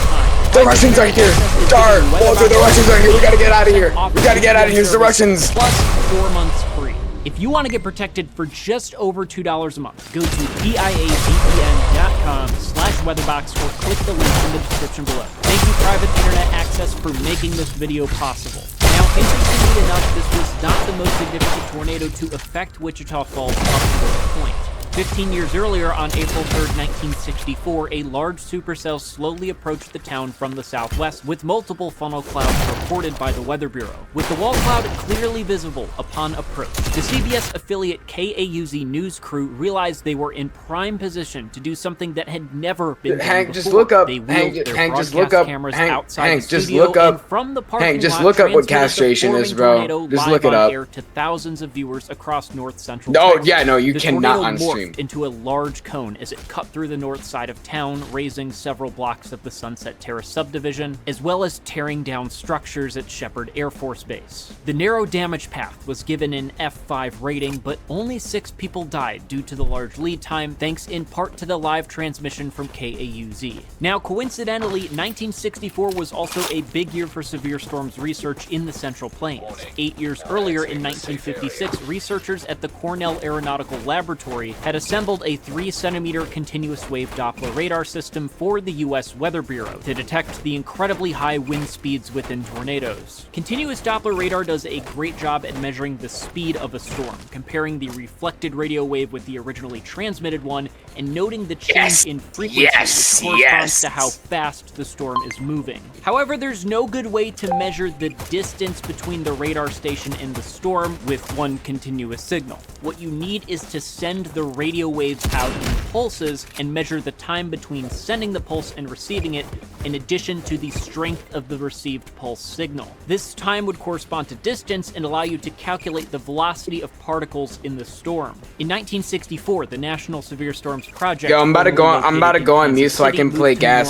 time. The Russians are here! Dar! Walter, the Russians are here! We gotta get out of here! We gotta get out of here! It's the Russians! Plus 4 months free. If you want to get protected for just over $2 a month, go to piavpn.com/weatherbox or click the link in the description below. Thank you, Private Internet Access, for making this video possible. Now, interestingly enough, this was not the most significant tornado to affect Wichita Falls up to this point. 15 years earlier, on April 3rd, 1964, a large supercell slowly approached the town from the southwest, with multiple funnel clouds reported by the Weather Bureau, with the wall cloud clearly visible upon approach. The CBS affiliate KAUZ news crew realized they were in prime position to do something that had never been done Hank, before. just look up. They Hank, wheeled their Hank, just broadcast look up. cameras Hank, outside Hank, the just studio, look up. and from the parking Hank, just lot, look up what transmitted the castration is, forming bro. tornado Just live look it on up. air to thousands of viewers across north central No, Texas. yeah, no, you The cannot tornado on stream. morphed into a large cone as it cut through the north side of town, razing several blocks of the Sunset Terrace subdivision, as well as tearing down structures at Shepherd Air Force Base. The narrow damage path was given an F5 rating, but only 6 people died due to the large lead time, thanks in part to the live transmission from KAUZ. Now, coincidentally, 1964 was also a big year for severe storms research in the Central Plains. 8 years earlier, in 1956, researchers at the Cornell Aeronautical Laboratory had assembled a 3-centimeter continuous wave Doppler radar system for the U.S. Weather Bureau to detect the incredibly high wind speeds within tornadoes. Continuous Doppler radar does a great job at measuring the speed of a storm, comparing the reflected radio wave with the originally transmitted one, and noting the change in frequency, which corresponds to how fast the storm is moving. However, there's no good way to measure the distance between the radar station and the storm with one continuous signal. What you need is to send the radio waves out in pulses and measure the time between sending the pulse and receiving it, in addition to the strength of the received pulse signal. This time would correspond to distance and allow you to calculate the velocity of particles in the storm. In 1964, the National Severe Storms Project... Yo, I'm about to go on mute so I can play gas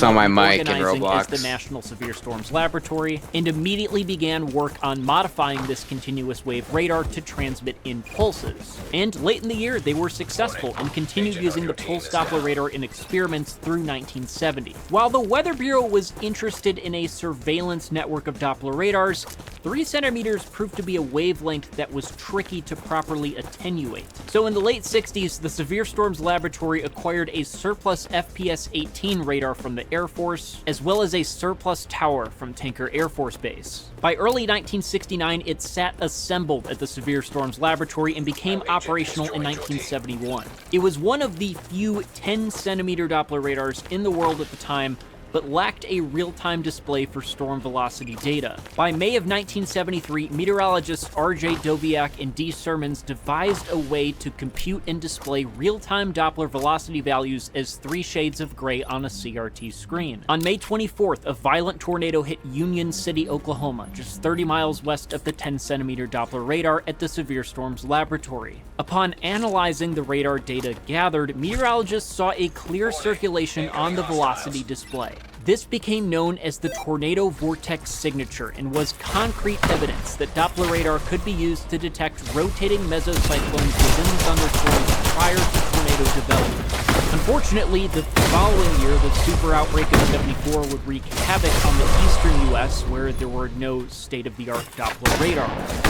on my mic in Roblox. As the National Severe Storms Laboratory, and immediately began work on modifying this continuous wave radar to transmit in pulses. And late in the year, they were successful and continued using the pulse Doppler radar in experiments through 1970. While the Weather Bureau was interested in a surveillance network of Doppler radars, 3 centimeters proved to be a wavelength that was tricky to properly attenuate. So in the late 60s, the Severe Storms Laboratory acquired a surplus FPS-18 radar from the Air Force, as well as a surplus tower from Tinker Air Force Base. By early 1969, it sat assembled at the Severe Storms Laboratory and became operational in 1971. It was one of the few 10-centimeter Doppler radars in the world at the time, but lacked a real-time display for storm velocity data. By May of 1973, meteorologists R.J. Doviak and D. Sermons devised a way to compute and display real-time Doppler velocity values as 3 shades of gray on a CRT screen. On May 24th, a violent tornado hit Union City, Oklahoma, just 30 miles west of the 10-centimeter Doppler radar at the Severe Storms Laboratory. Upon analyzing the radar data gathered, meteorologists saw a clear circulation on the velocity display. This became known as the tornado vortex signature and was concrete evidence that Doppler radar could be used to detect rotating mesocyclones within thunderstorms prior to tornado development. Unfortunately, the following year, the super outbreak of 74 would wreak havoc on the eastern U.S., where there were no state-of-the-art Doppler radar.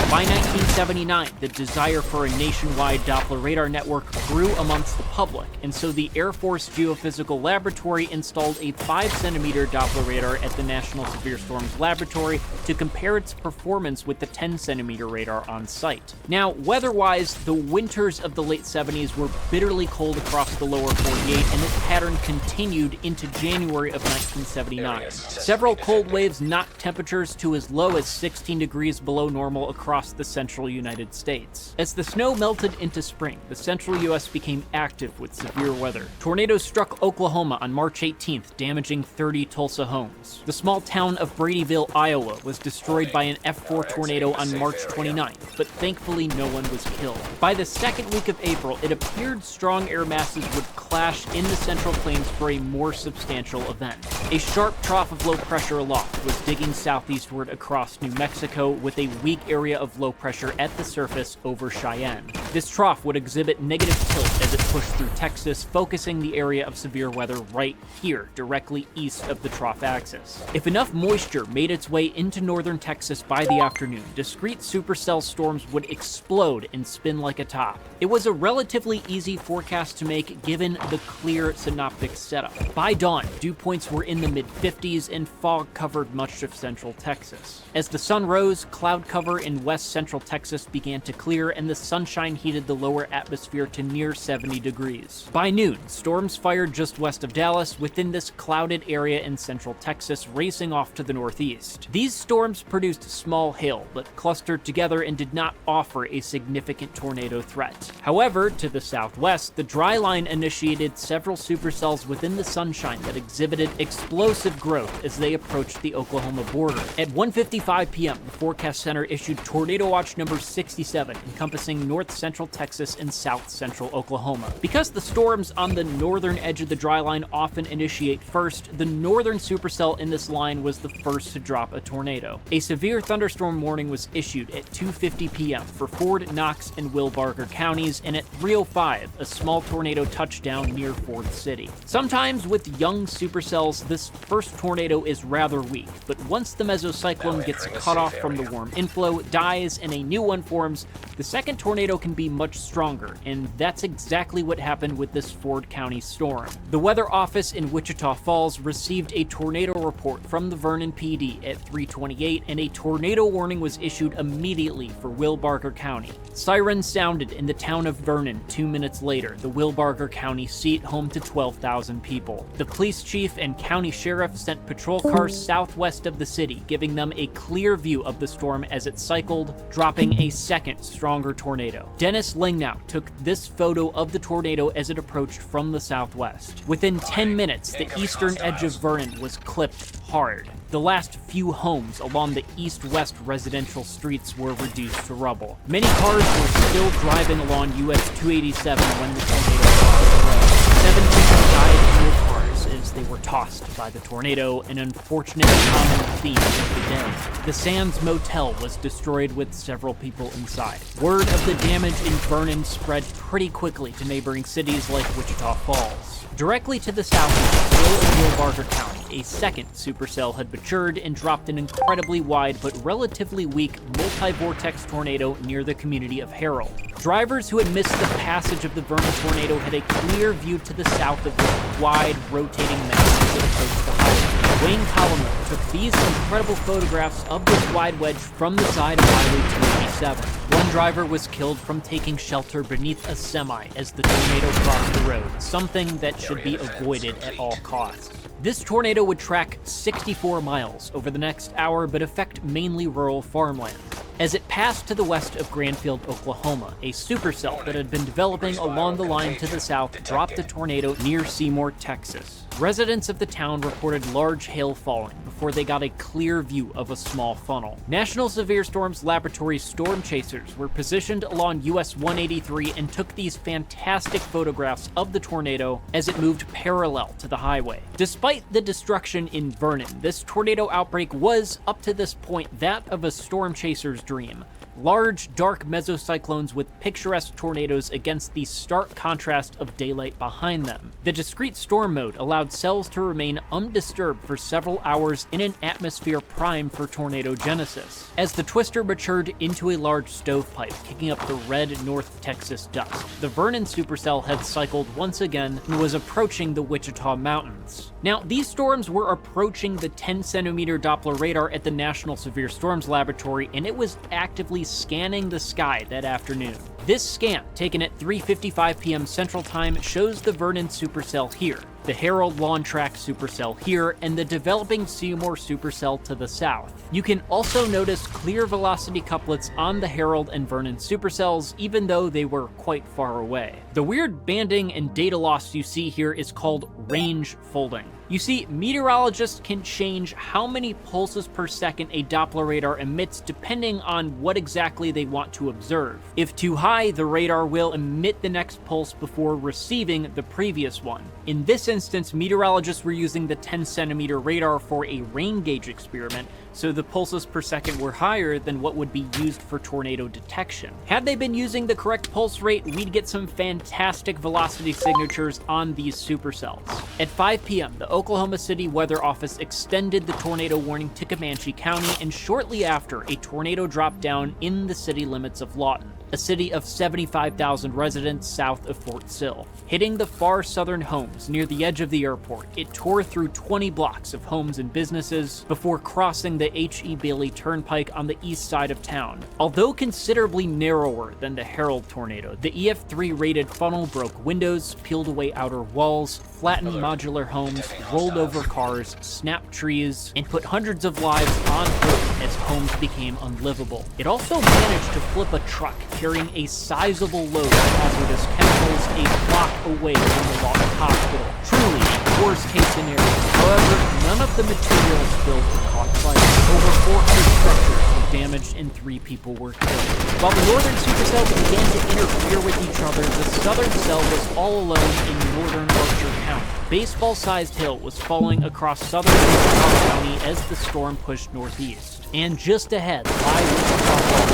By 1979, the desire for a nationwide Doppler radar network grew amongst the public, and so the Air Force Geophysical Laboratory installed a 5-centimeter Doppler radar at the National Severe Storms Laboratory to compare its performance with the 10-centimeter radar on site. Now, weather-wise, the winters of the late 70s were bitterly cold across the lower 48, and this pattern continued into January of 1979. Several cold waves knocked temperatures to as low as 16 degrees below normal across the central United States. As the snow melted into spring, the central U.S. became active with severe weather. Tornadoes struck Oklahoma on March 18th, damaging 30 Tulsa homes. The small town of Bradyville, Iowa, was destroyed by an F4 tornado on March 29th, but thankfully no one was killed. By the second week of April, it appeared strong air masses would clash in the Central Plains for a more substantial event. A sharp trough of low pressure aloft was digging southeastward across New Mexico with a weak area of low pressure at the surface over Cheyenne. This trough would exhibit negative tilt as it pushed through Texas, focusing the area of severe weather right here, directly east of the trough axis. If enough moisture made its way into northern Texas by the afternoon, discrete supercell storms would explode and spin like a top. It was a relatively easy forecast to make given the clear synoptic setup. By dawn, dew points were in the mid-50s and fog covered much of central Texas. As the sun rose, cloud cover in west central Texas began to clear and the sunshine heated the lower atmosphere to near 70 degrees. By noon, storms fired just west of Dallas within this clouded area in central Texas, racing off to the northeast. These storms produced small hail, but clustered together and did not offer a significant tornado threat. However, to the southwest, the dry line initiated several supercells within the sunshine that exhibited explosive growth as they approached the Oklahoma border. At 1:55 p.m., the Forecast Center issued Tornado Watch number 67, encompassing north central Texas and south central Oklahoma. Because the storms on the northern edge of the dry line often initiate first, the northern supercell in this line was the first to drop a tornado. A severe thunderstorm warning was issued at 2:50 p.m. for Ford, Knox, and Will Barker counties, and at 3:05, a small tornado touched down down near Ford City. Sometimes with young supercells, this first tornado is rather weak, but once the mesocyclone gets cut off from the warm inflow, dies, and a new one forms, the second tornado can be much stronger, and that's exactly what happened with this Ford County storm. The weather office in Wichita Falls received a tornado report from the Vernon PD at 3:28, and a tornado warning was issued immediately for Will Barker County. Sirens sounded in the town of Vernon 2 minutes later, the Will Barker County seat home to 12,000 people. The police chief and county sheriff sent patrol cars southwest of the city, giving them a clear view of the storm as it cycled, dropping a second stronger tornado. Dennis Lingnow took this photo of the tornado as it approached from the southwest. Within 10 minutes, the eastern edge of Vernon was clipped hard. The last few homes along the east-west residential streets were reduced to rubble. Many cars were still driving along US 287 when the tornado crossed the road. 7 people died in their cars as they were tossed by the tornado, an unfortunate common theme of the day. The Sands Motel was destroyed with several people inside. Word of the damage in Vernon spread pretty quickly to neighboring cities like Wichita Falls. Directly to the south of Will and Will Barker County, a second supercell had matured and dropped an incredibly wide but relatively weak multi-vortex tornado near the community of Harold. Drivers who had missed the passage of the Vernon tornado had a clear view to the south of this wide, rotating mass as it approached the highway. Wayne Collomore took these incredible photographs of this wide wedge from the side of Highway 287. One driver was killed from taking shelter beneath a semi as the tornado crossed the road, something that should be avoided at all costs. This tornado would track 64 miles over the next hour, but affect mainly rural farmland. As it passed to the west of Granfield, Oklahoma, a supercell that had been developing along the line to the south dropped a tornado near Seymour, Texas. Residents of the town reported large hail falling before they got a clear view of a small funnel. National Severe Storms Laboratory storm chasers were positioned along US 183 and took these fantastic photographs of the tornado as it moved parallel to the highway. Despite the destruction in Vernon, this tornado outbreak was, up to this point, that of a storm chaser's dream. Large, dark mesocyclones with picturesque tornadoes against the stark contrast of daylight behind them. The discrete storm mode allowed cells to remain undisturbed for several hours in an atmosphere primed for tornado genesis. As the twister matured into a large stovepipe, kicking up the red North Texas dust, the Vernon supercell had cycled once again and was approaching the Wichita Mountains. Now, these storms were approaching the 10-centimeter Doppler radar at the National Severe Storms Laboratory, and it was actively scanning the sky that afternoon. This scan, taken at 3:55 p.m. Central Time, shows the Vernon supercell here, the Harold Lawn Track supercell here, and the developing Seymour supercell to the south. You can also notice clear velocity couplets on the Harold and Vernon supercells, even though they were quite far away. The weird banding and data loss you see here is called range folding. You see, meteorologists can change how many pulses per second a Doppler radar emits depending on what exactly they want to observe. If too high, the radar will emit the next pulse before receiving the previous one. In this instance, meteorologists were using the 10-centimeter radar for a rain gauge experiment, so the pulses per second were higher than what would be used for tornado detection. Had they been using the correct pulse rate, we'd get some fantastic velocity signatures on these supercells. At 5 p.m., the Oklahoma City Weather Office extended the tornado warning to Comanche County, and shortly after, a tornado dropped down in the city limits of Lawton, a city of 75,000 residents south of Fort Sill. Hitting the far southern homes near the edge of the airport, it tore through 20 blocks of homes and businesses before crossing the H.E. Bailey Turnpike on the east side of town. Although considerably narrower than the Harold tornado, the EF3 rated funnel broke windows, peeled away outer walls, flattened modular homes, rolled over cars, snapped trees, and put hundreds of lives on hold as homes became unlivable. It also managed to flip a truck carrying a sizable load of hazardous chemicals a block away from the Lawton Hospital. Truly a worst-case scenario. However, none of the materials spilled or caught fire. Over 400 structures were damaged and 3 people were killed. While the northern supercells began to interfere with each other, the southern cell was all alone in northern Archer County. Baseball-sized hail was falling across southern Wichita County as the storm pushed northeast. And just ahead, by Wichita Falls,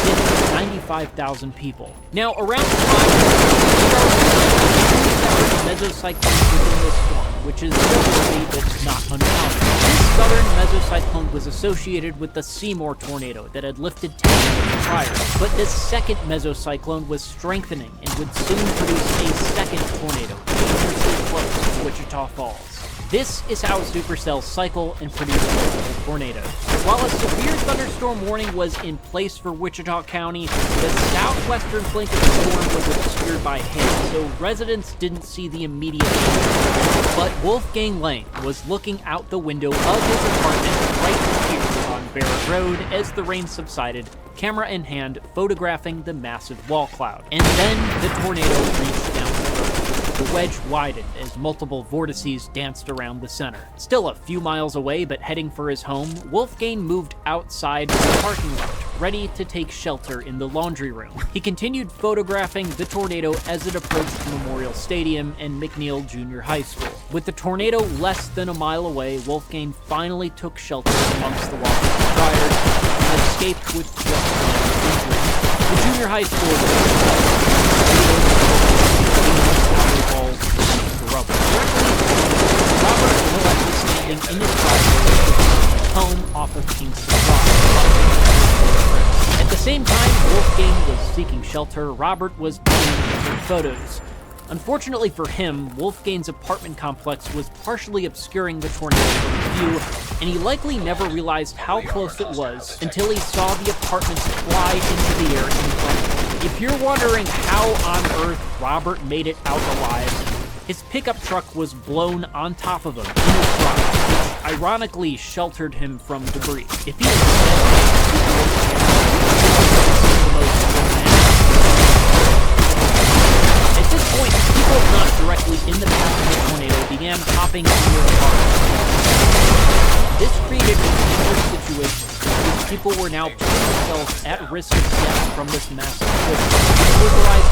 hit 95,000 people. Now, around the time, mesocyclones within this storm, which is noteworthy but not uncommon. This southern mesocyclone was associated with the Seymour tornado that had lifted 10 years prior, but this second mesocyclone was strengthening and would soon produce a second tornado, dangerously close to Wichita Falls. This is how supercells cycle and produce multiple tornadoes. While a severe thunderstorm warning was in place for Wichita County, the southwestern flank of the storm was obscured by hail, so residents didn't see the immediate danger. But Wolfgang Lang was looking out the window of his apartment right here on Barrett Road as the rain subsided, camera in hand, photographing the massive wall cloud. And then the tornado reached down the road. The wedge widened as multiple vortices danced around the center. Still a few miles away, but heading for his home, Wolfgang moved outside the parking lot, ready to take shelter in the laundry room. He continued photographing the tornado as it approached Memorial Stadium and McNeil Junior High School. With the tornado less than a mile away, Wolfgang finally took shelter amongst the walking riders and escaped with just injuries. The junior high school Robert Millett was standing in his driveway home off of Kingston Drive. At the same time Wolfgang was seeking shelter, Robert was taking photos. Unfortunately for him, Wolfgang's apartment complex was partially obscuring the tornado from view, and he likely never realized how close it was until he saw the apartments fly into the air in front of him. If you're wondering how on earth Robert made it out alive, his pickup truck was blown on top of him in his truck, which ironically sheltered him from debris. If he At this point, people not directly in the path of the tornado began hopping in their cars. This created a dangerous situation, because people were now putting themselves at risk of death from this massive twist. Pulverized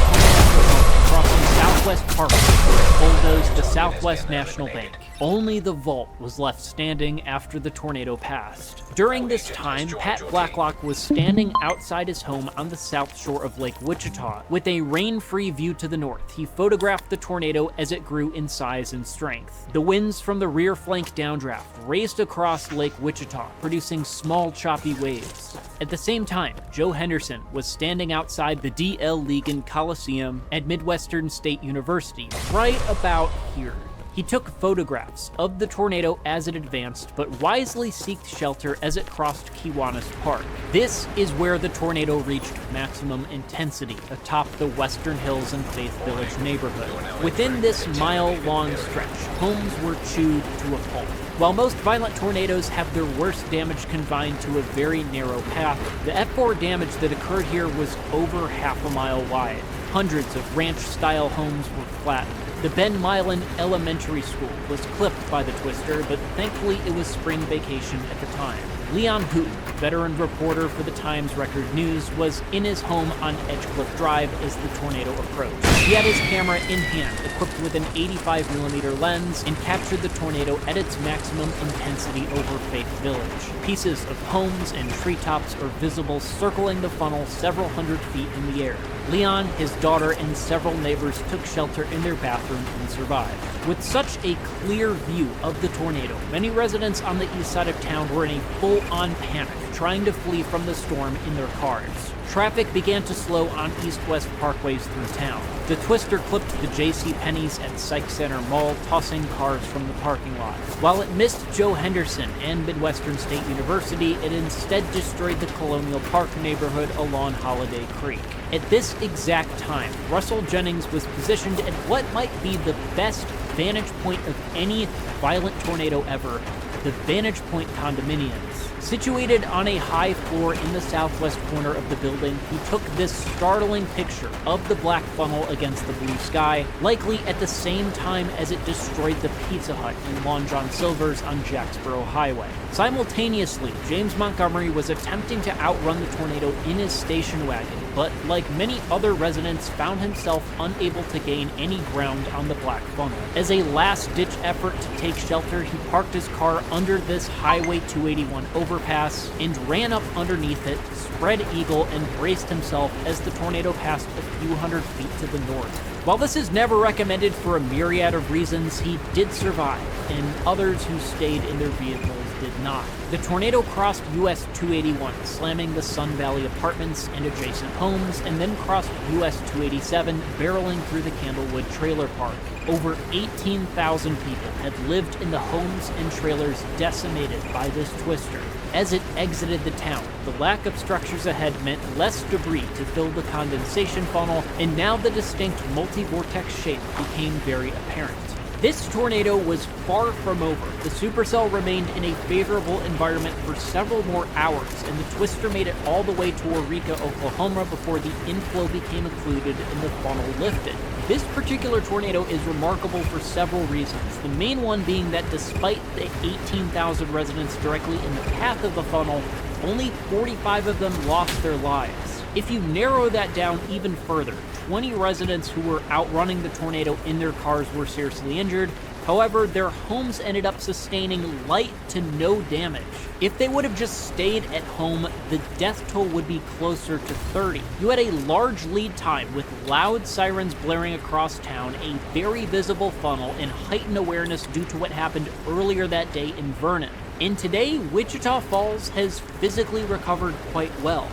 crossing Southwest Parkway, where it bulldozed the Southwest National Bank. Only the vault was left standing after the tornado passed. During this time, Pat Blacklock was standing outside his home on the south shore of Lake Wichita. With a rain-free view to the north, he photographed the tornado as it grew in size and strength. The winds from the rear flank downdraft raced across Lake Wichita, producing small choppy waves. At the same time, Joe Henderson was standing outside the D.L. Ligon Coliseum at Midwestern State University, right about here. He took photographs of the tornado as it advanced, but wisely sought shelter as it crossed Kiwanis Park. This is where the tornado reached maximum intensity, atop the Western Hills and Faith Village neighborhood. Within this mile-long stretch, homes were chewed to a pulp. While most violent tornadoes have their worst damage confined to a very narrow path, the F4 damage that occurred here was over half a mile wide. Hundreds of ranch-style homes were flattened. The Ben Milan Elementary School was clipped by the twister, but thankfully it was spring vacation at the time. Leon Houghton, veteran reporter for the Times Record News, was in his home on Edgecliff Drive as the tornado approached. He had his camera in hand, equipped with an 85mm lens, and captured the tornado at its maximum intensity over Faith Village. Pieces of homes and treetops are visible circling the funnel several hundred feet in the air. Leon, his daughter, and several neighbors took shelter in their bathroom and survived. With such a clear view of the tornado, many residents on the east side of town were in a full-on panic, trying to flee from the storm in their cars. Traffic began to slow on east-west parkways through town. The twister clipped the J.C. Penney's at Sykes Center Mall, tossing cars from the parking lot. While it missed Joe Henderson and Midwestern State University, it instead destroyed the Colonial Park neighborhood along Holiday Creek. At this exact time, Russell Jennings was positioned at what might be the best vantage point of any violent tornado ever, the Vantage Point condominiums. Situated on a high floor in the southwest corner of the building, he took this startling picture of the black funnel against the blue sky, likely at the same time as it destroyed the Pizza Hut in Long John Silver's on Jacksboro Highway. Simultaneously, James Montgomery was attempting to outrun the tornado in his station wagon, but like many other residents, found himself unable to gain any ground on the black funnel. As a last-ditch effort to take shelter, he parked his car under this Highway 281 overpass and ran up underneath it, spread eagle, and braced himself as the tornado passed a few hundred feet to the north. While this is never recommended for a myriad of reasons, he did survive, and others who stayed in their vehicles did not. The tornado crossed US 281, slamming the Sun Valley apartments and adjacent homes, and then crossed US 287, barreling through the Candlewood Trailer Park. Over 18,000 people had lived in the homes and trailers decimated by this twister. As it exited the town, the lack of structures ahead meant less debris to fill the condensation funnel, and now the distinct multi-vortex shape became very apparent. This tornado was far from over. The supercell remained in a favorable environment for several more hours, and the twister made it all the way to Eureka, Oklahoma before the inflow became occluded and the funnel lifted. This particular tornado is remarkable for several reasons, the main one being that despite the 18,000 residents directly in the path of the funnel, only 45 of them lost their lives. If you narrow that down even further, 20 residents who were outrunning the tornado in their cars were seriously injured. However, their homes ended up sustaining light to no damage. If they would have just stayed at home, the death toll would be closer to 30. You had a large lead time with loud sirens blaring across town, a very visible funnel, and heightened awareness due to what happened earlier that day in Vernon. And today, Wichita Falls has physically recovered quite well.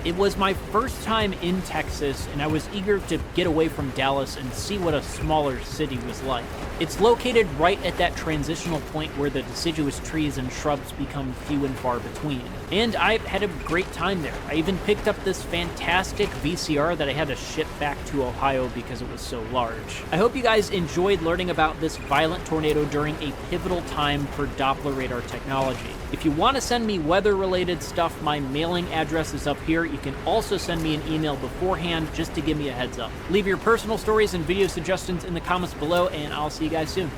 It was my first time in Texas, and I was eager to get away from Dallas and see what a smaller city was like. It's located right at that transitional point where the deciduous trees and shrubs become few and far between. And I had a great time there. I even picked up this fantastic VCR that I had to ship back to Ohio because it was so large. I hope you guys enjoyed learning about this violent tornado during a pivotal time for Doppler radar technology. If you want to send me weather-related stuff, my mailing address is up here. You can also send me an email beforehand just to give me a heads up. Leave your personal stories and video suggestions in the comments below, and I'll see you guys soon.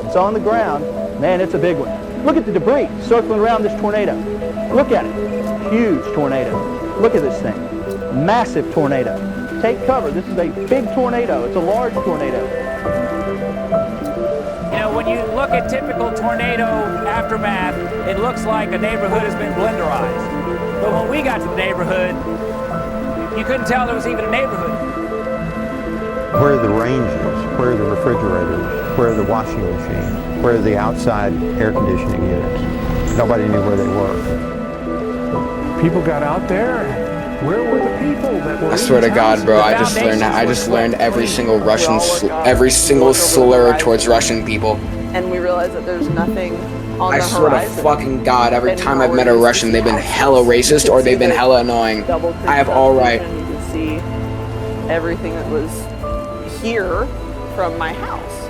It's on the ground. Man, it's a big one. Look at the debris circling around this tornado. Look at it. Huge tornado. Look at this thing. Massive tornado. Take cover. This is a big tornado. It's a large tornado. You know, when you look at typical tornado aftermath, it looks like a neighborhood has been blenderized. But when we got to the neighborhood, you couldn't tell there was even a neighborhood. Where are the ranges? Where are the refrigerators? Where are the washing machines? Where are the outside air conditioning units? Nobody knew where they were. People got out there. Where were the people that were? I swear to God, bro, I just learned every single every single slur towards Russian people. And we realized that there's nothing on the I swear horizon. to fucking God, every time I've met a Russian, they've been hella racist or they've been hella annoying. I have all right. You can see everything that was here from my house.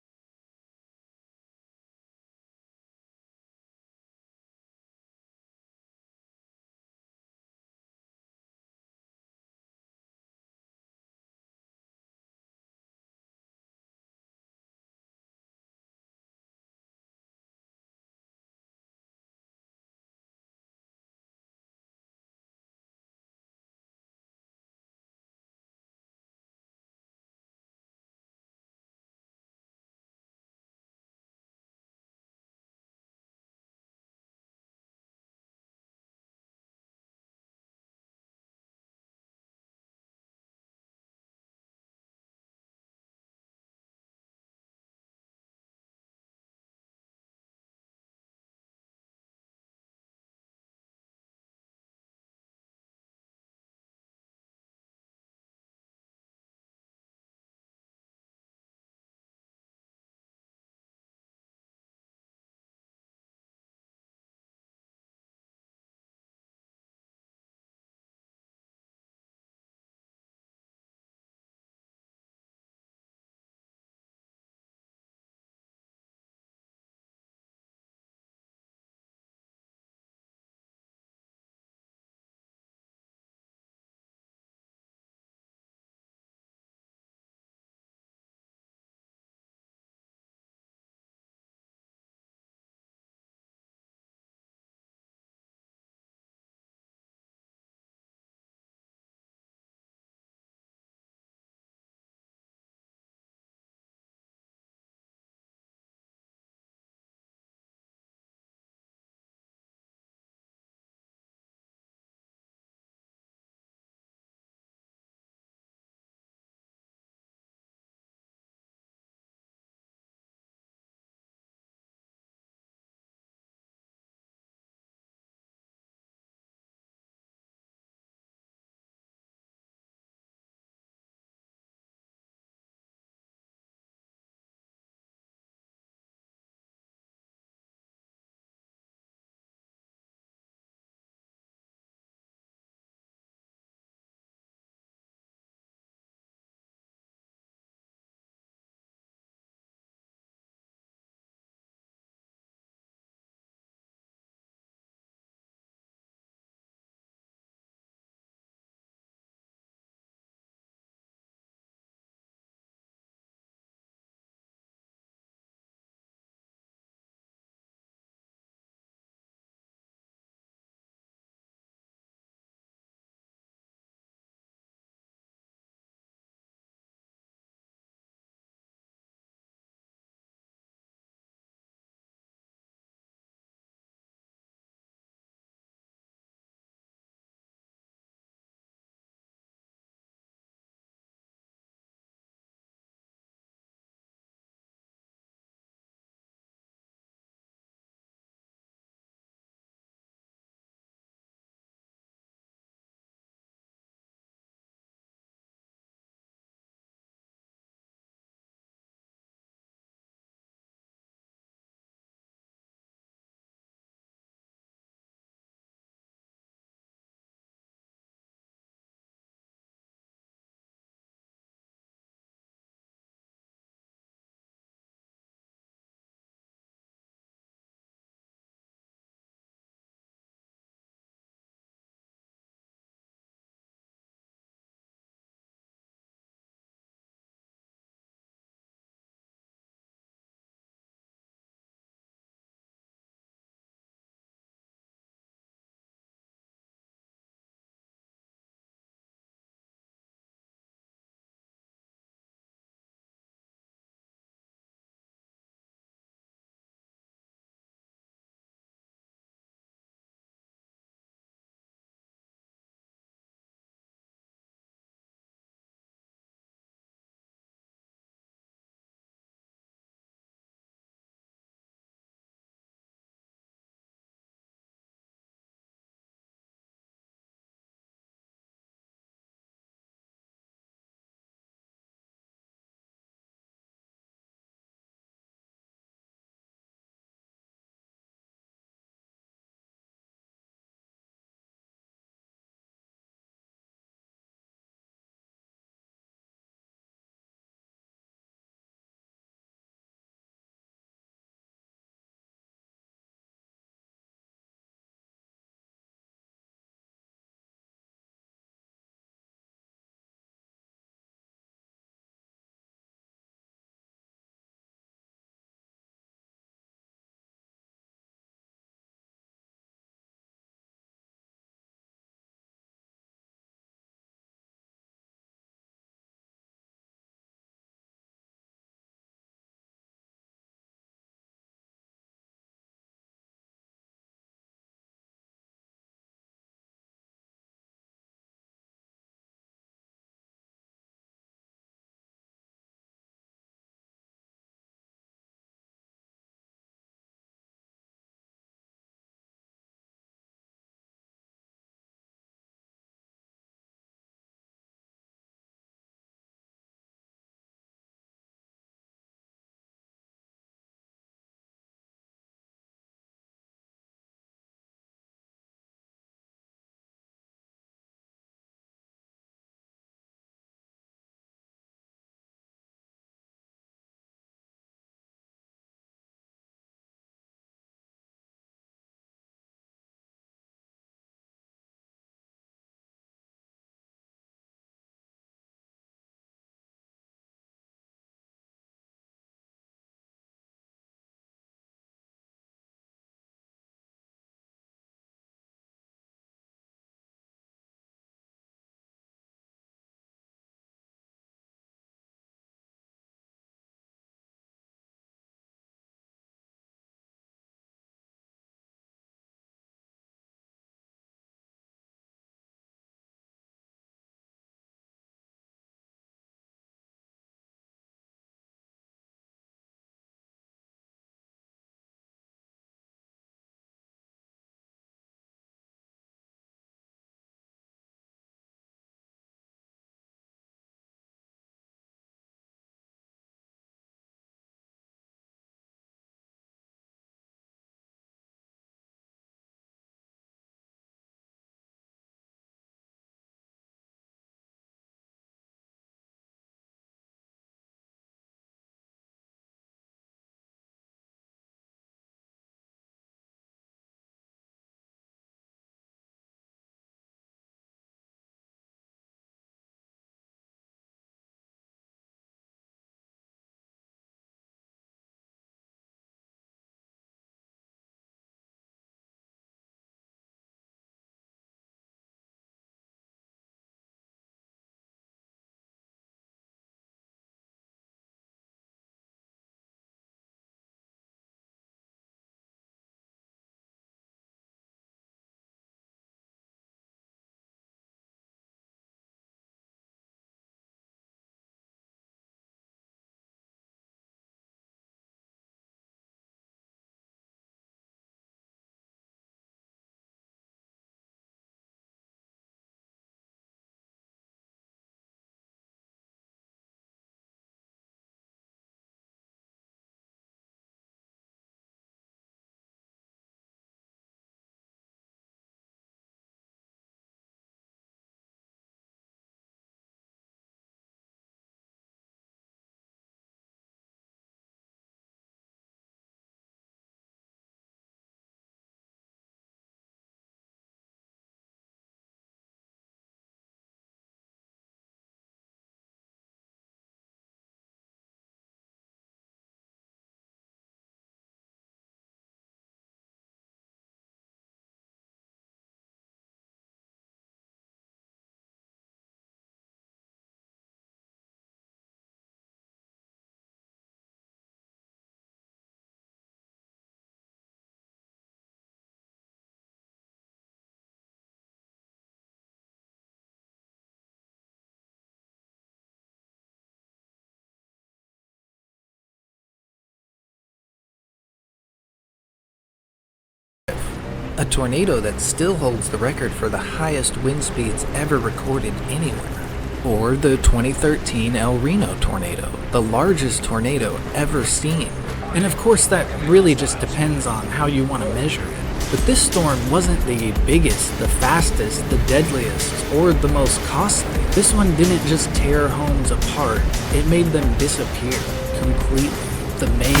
a tornado that still holds the record for the highest wind speeds ever recorded anywhere. Or the 2013 El Reno tornado, the largest tornado ever seen. And of course that really just depends on how you want to measure it. But this storm wasn't the biggest, the fastest, the deadliest, or the most costly. This one didn't just tear homes apart, it made them disappear completely. The May 27,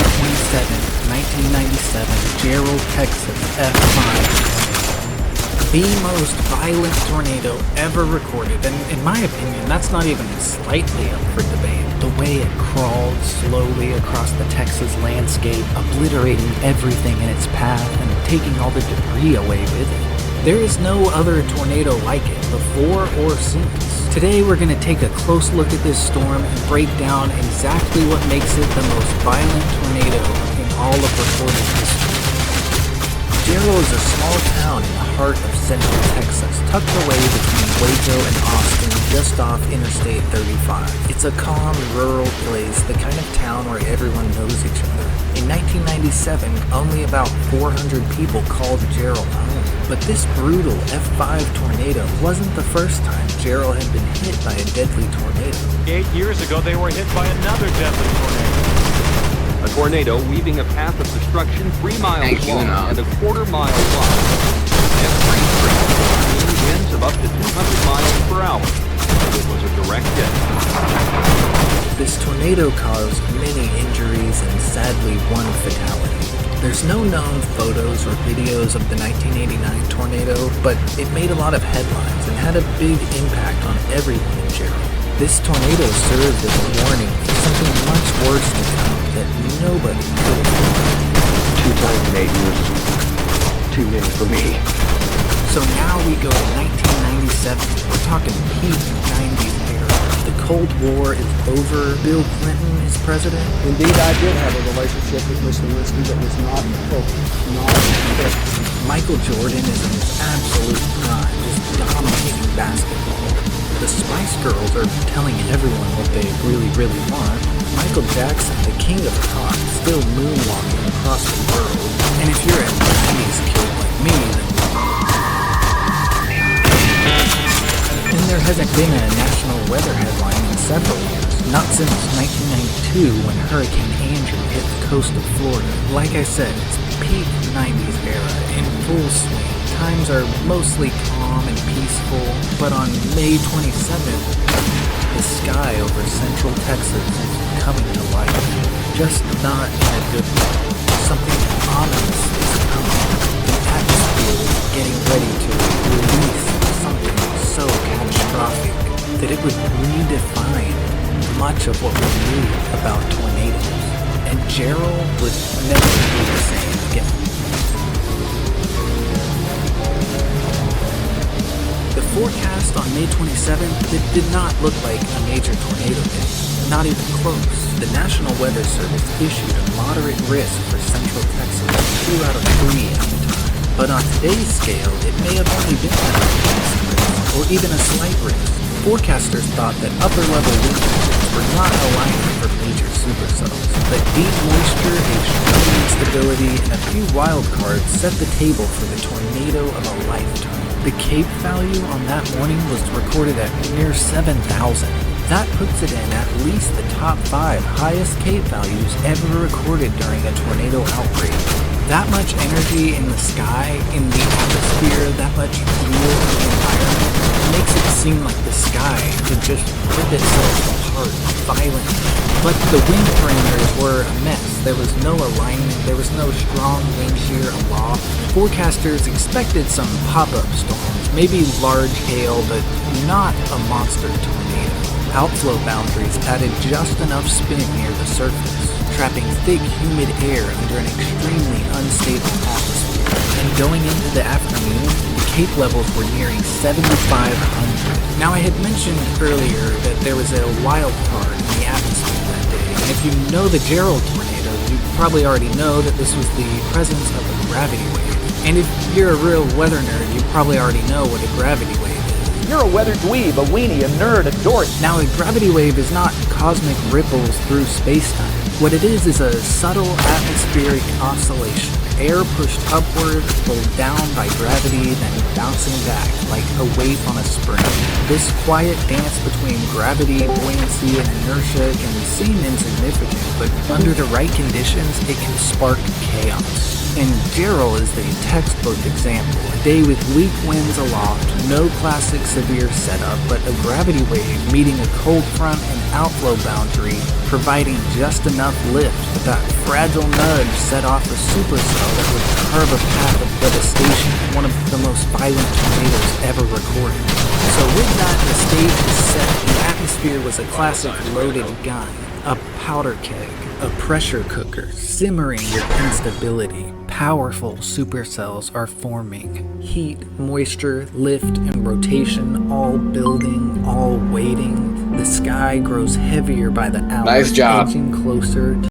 1997 Gerald, Texas F5 the most violent tornado ever recorded, and in my opinion, that's not even slightly up for debate. The way it crawled slowly across the Texas landscape, obliterating everything in its path and taking all the debris away with it. There is no other tornado like it, before or since. Today we're going to take a close look at this storm and break down exactly what makes it the most violent tornado in all of recorded history. Jarrell is a small town in the heart of central Texas, tucked away between Waco and Austin, just off Interstate 35. It's a calm, rural place, the kind of town where everyone knows each other. In 1997, only about 400 people called Jarrell home. But this brutal F5 tornado wasn't the first time Jarrell had been hit by a deadly tornado. 8 years ago, they were hit by another deadly tornado. A tornado weaving a path of destruction 3 miles long and a quarter-mile wide. F3 bringing winds of up to 200 miles per hour. It was a direct hit. This tornado caused many injuries and sadly one fatality. There's no known photos or videos of the 1989 tornado, but it made a lot of headlines and had a big impact on everyone in Jarrell. This tornado served as a warning for something much worse to come that nobody could have predicted. 2 times in 8 years is too many for me. So now we go to 1997. We're talking peak 90s era. The Cold War is over. Bill Clinton is president. Indeed, I did have a relationship with Miss Lewinsky that was not Michael Jordan is in his absolute prime, just dominating basketball. The Spice Girls are telling everyone what they really, really want. Michael Jackson, the king of pop, still moonwalking across the world. And if you're a 90s kid like me, then there hasn't been a national weather headline in several years. Not since 1992 when Hurricane Andrew hit the coast of Florida. Like I said, it's peak 90s era in full swing. Times are mostly calm and peaceful, but on May 27th, the sky over central Texas is coming to life. Just not in a good way. Something ominous is coming. The atmosphere is getting ready to release something so catastrophic that it would redefine much of what we knew about tornadoes. And Jarrell would never be the same again. The forecast on May 27th, it did not look like a major tornado day. Not even close. The National Weather Service issued a moderate risk for central Texas, 2 out of 3 at the time. But on today's scale, it may have only been a risk, or even a slight risk. Forecasters thought that upper-level wind conditions were not aligning for major supercells, but deep moisture, extreme instability, and a few wild cards set the table for the tornado of a lifetime. The CAPE value on that morning was recorded at near 7,000. That puts it in at least the top 5 highest CAPE values ever recorded during a tornado outbreak. That much energy in the sky, in the atmosphere, that much fuel in the environment, makes it seem like the sky could just rip itself apart violently. But the wind parameters were a mess. There was no alignment, there was no strong wind shear aloft. Forecasters expected some pop-up storms, maybe large hail, but not a monster tornado. Outflow boundaries added just enough spin near the surface, trapping thick, humid air under an extremely unstable atmosphere. And going into the afternoon, the CAPE levels were nearing 7,500. Now, I had mentioned earlier that there was a wild card in the atmosphere that day, and if you know the Jarrell tornado, you probably already know that this was the presence of a gravity wave. And if you're a real weather nerd, you probably already know what a gravity wave is. You're a weather dweeb, a weenie, a nerd, a dork. Now, a gravity wave is not cosmic ripples through space-time. What it is a subtle atmospheric oscillation. Air pushed upward, pulled down by gravity, then bouncing back like a weight on a spring. This quiet dance between gravity, buoyancy, and inertia can seem insignificant, but under the right conditions, it can spark chaos. And Gerald is the textbook example. A day with weak winds aloft, no classic severe setup, but a gravity wave meeting a cold front and outflow boundary, providing just enough lift that that fragile nudge set off a supercell that would carve a path of devastation, one of the most violent tornadoes ever recorded. So with that, the stage is set. The atmosphere was a classic loaded gun, a powder keg, a pressure cooker, simmering with instability. Powerful supercells are forming. Heat, moisture, lift, and rotation, all building, all waiting. The sky grows heavier by the hour, Nice job. edging closer to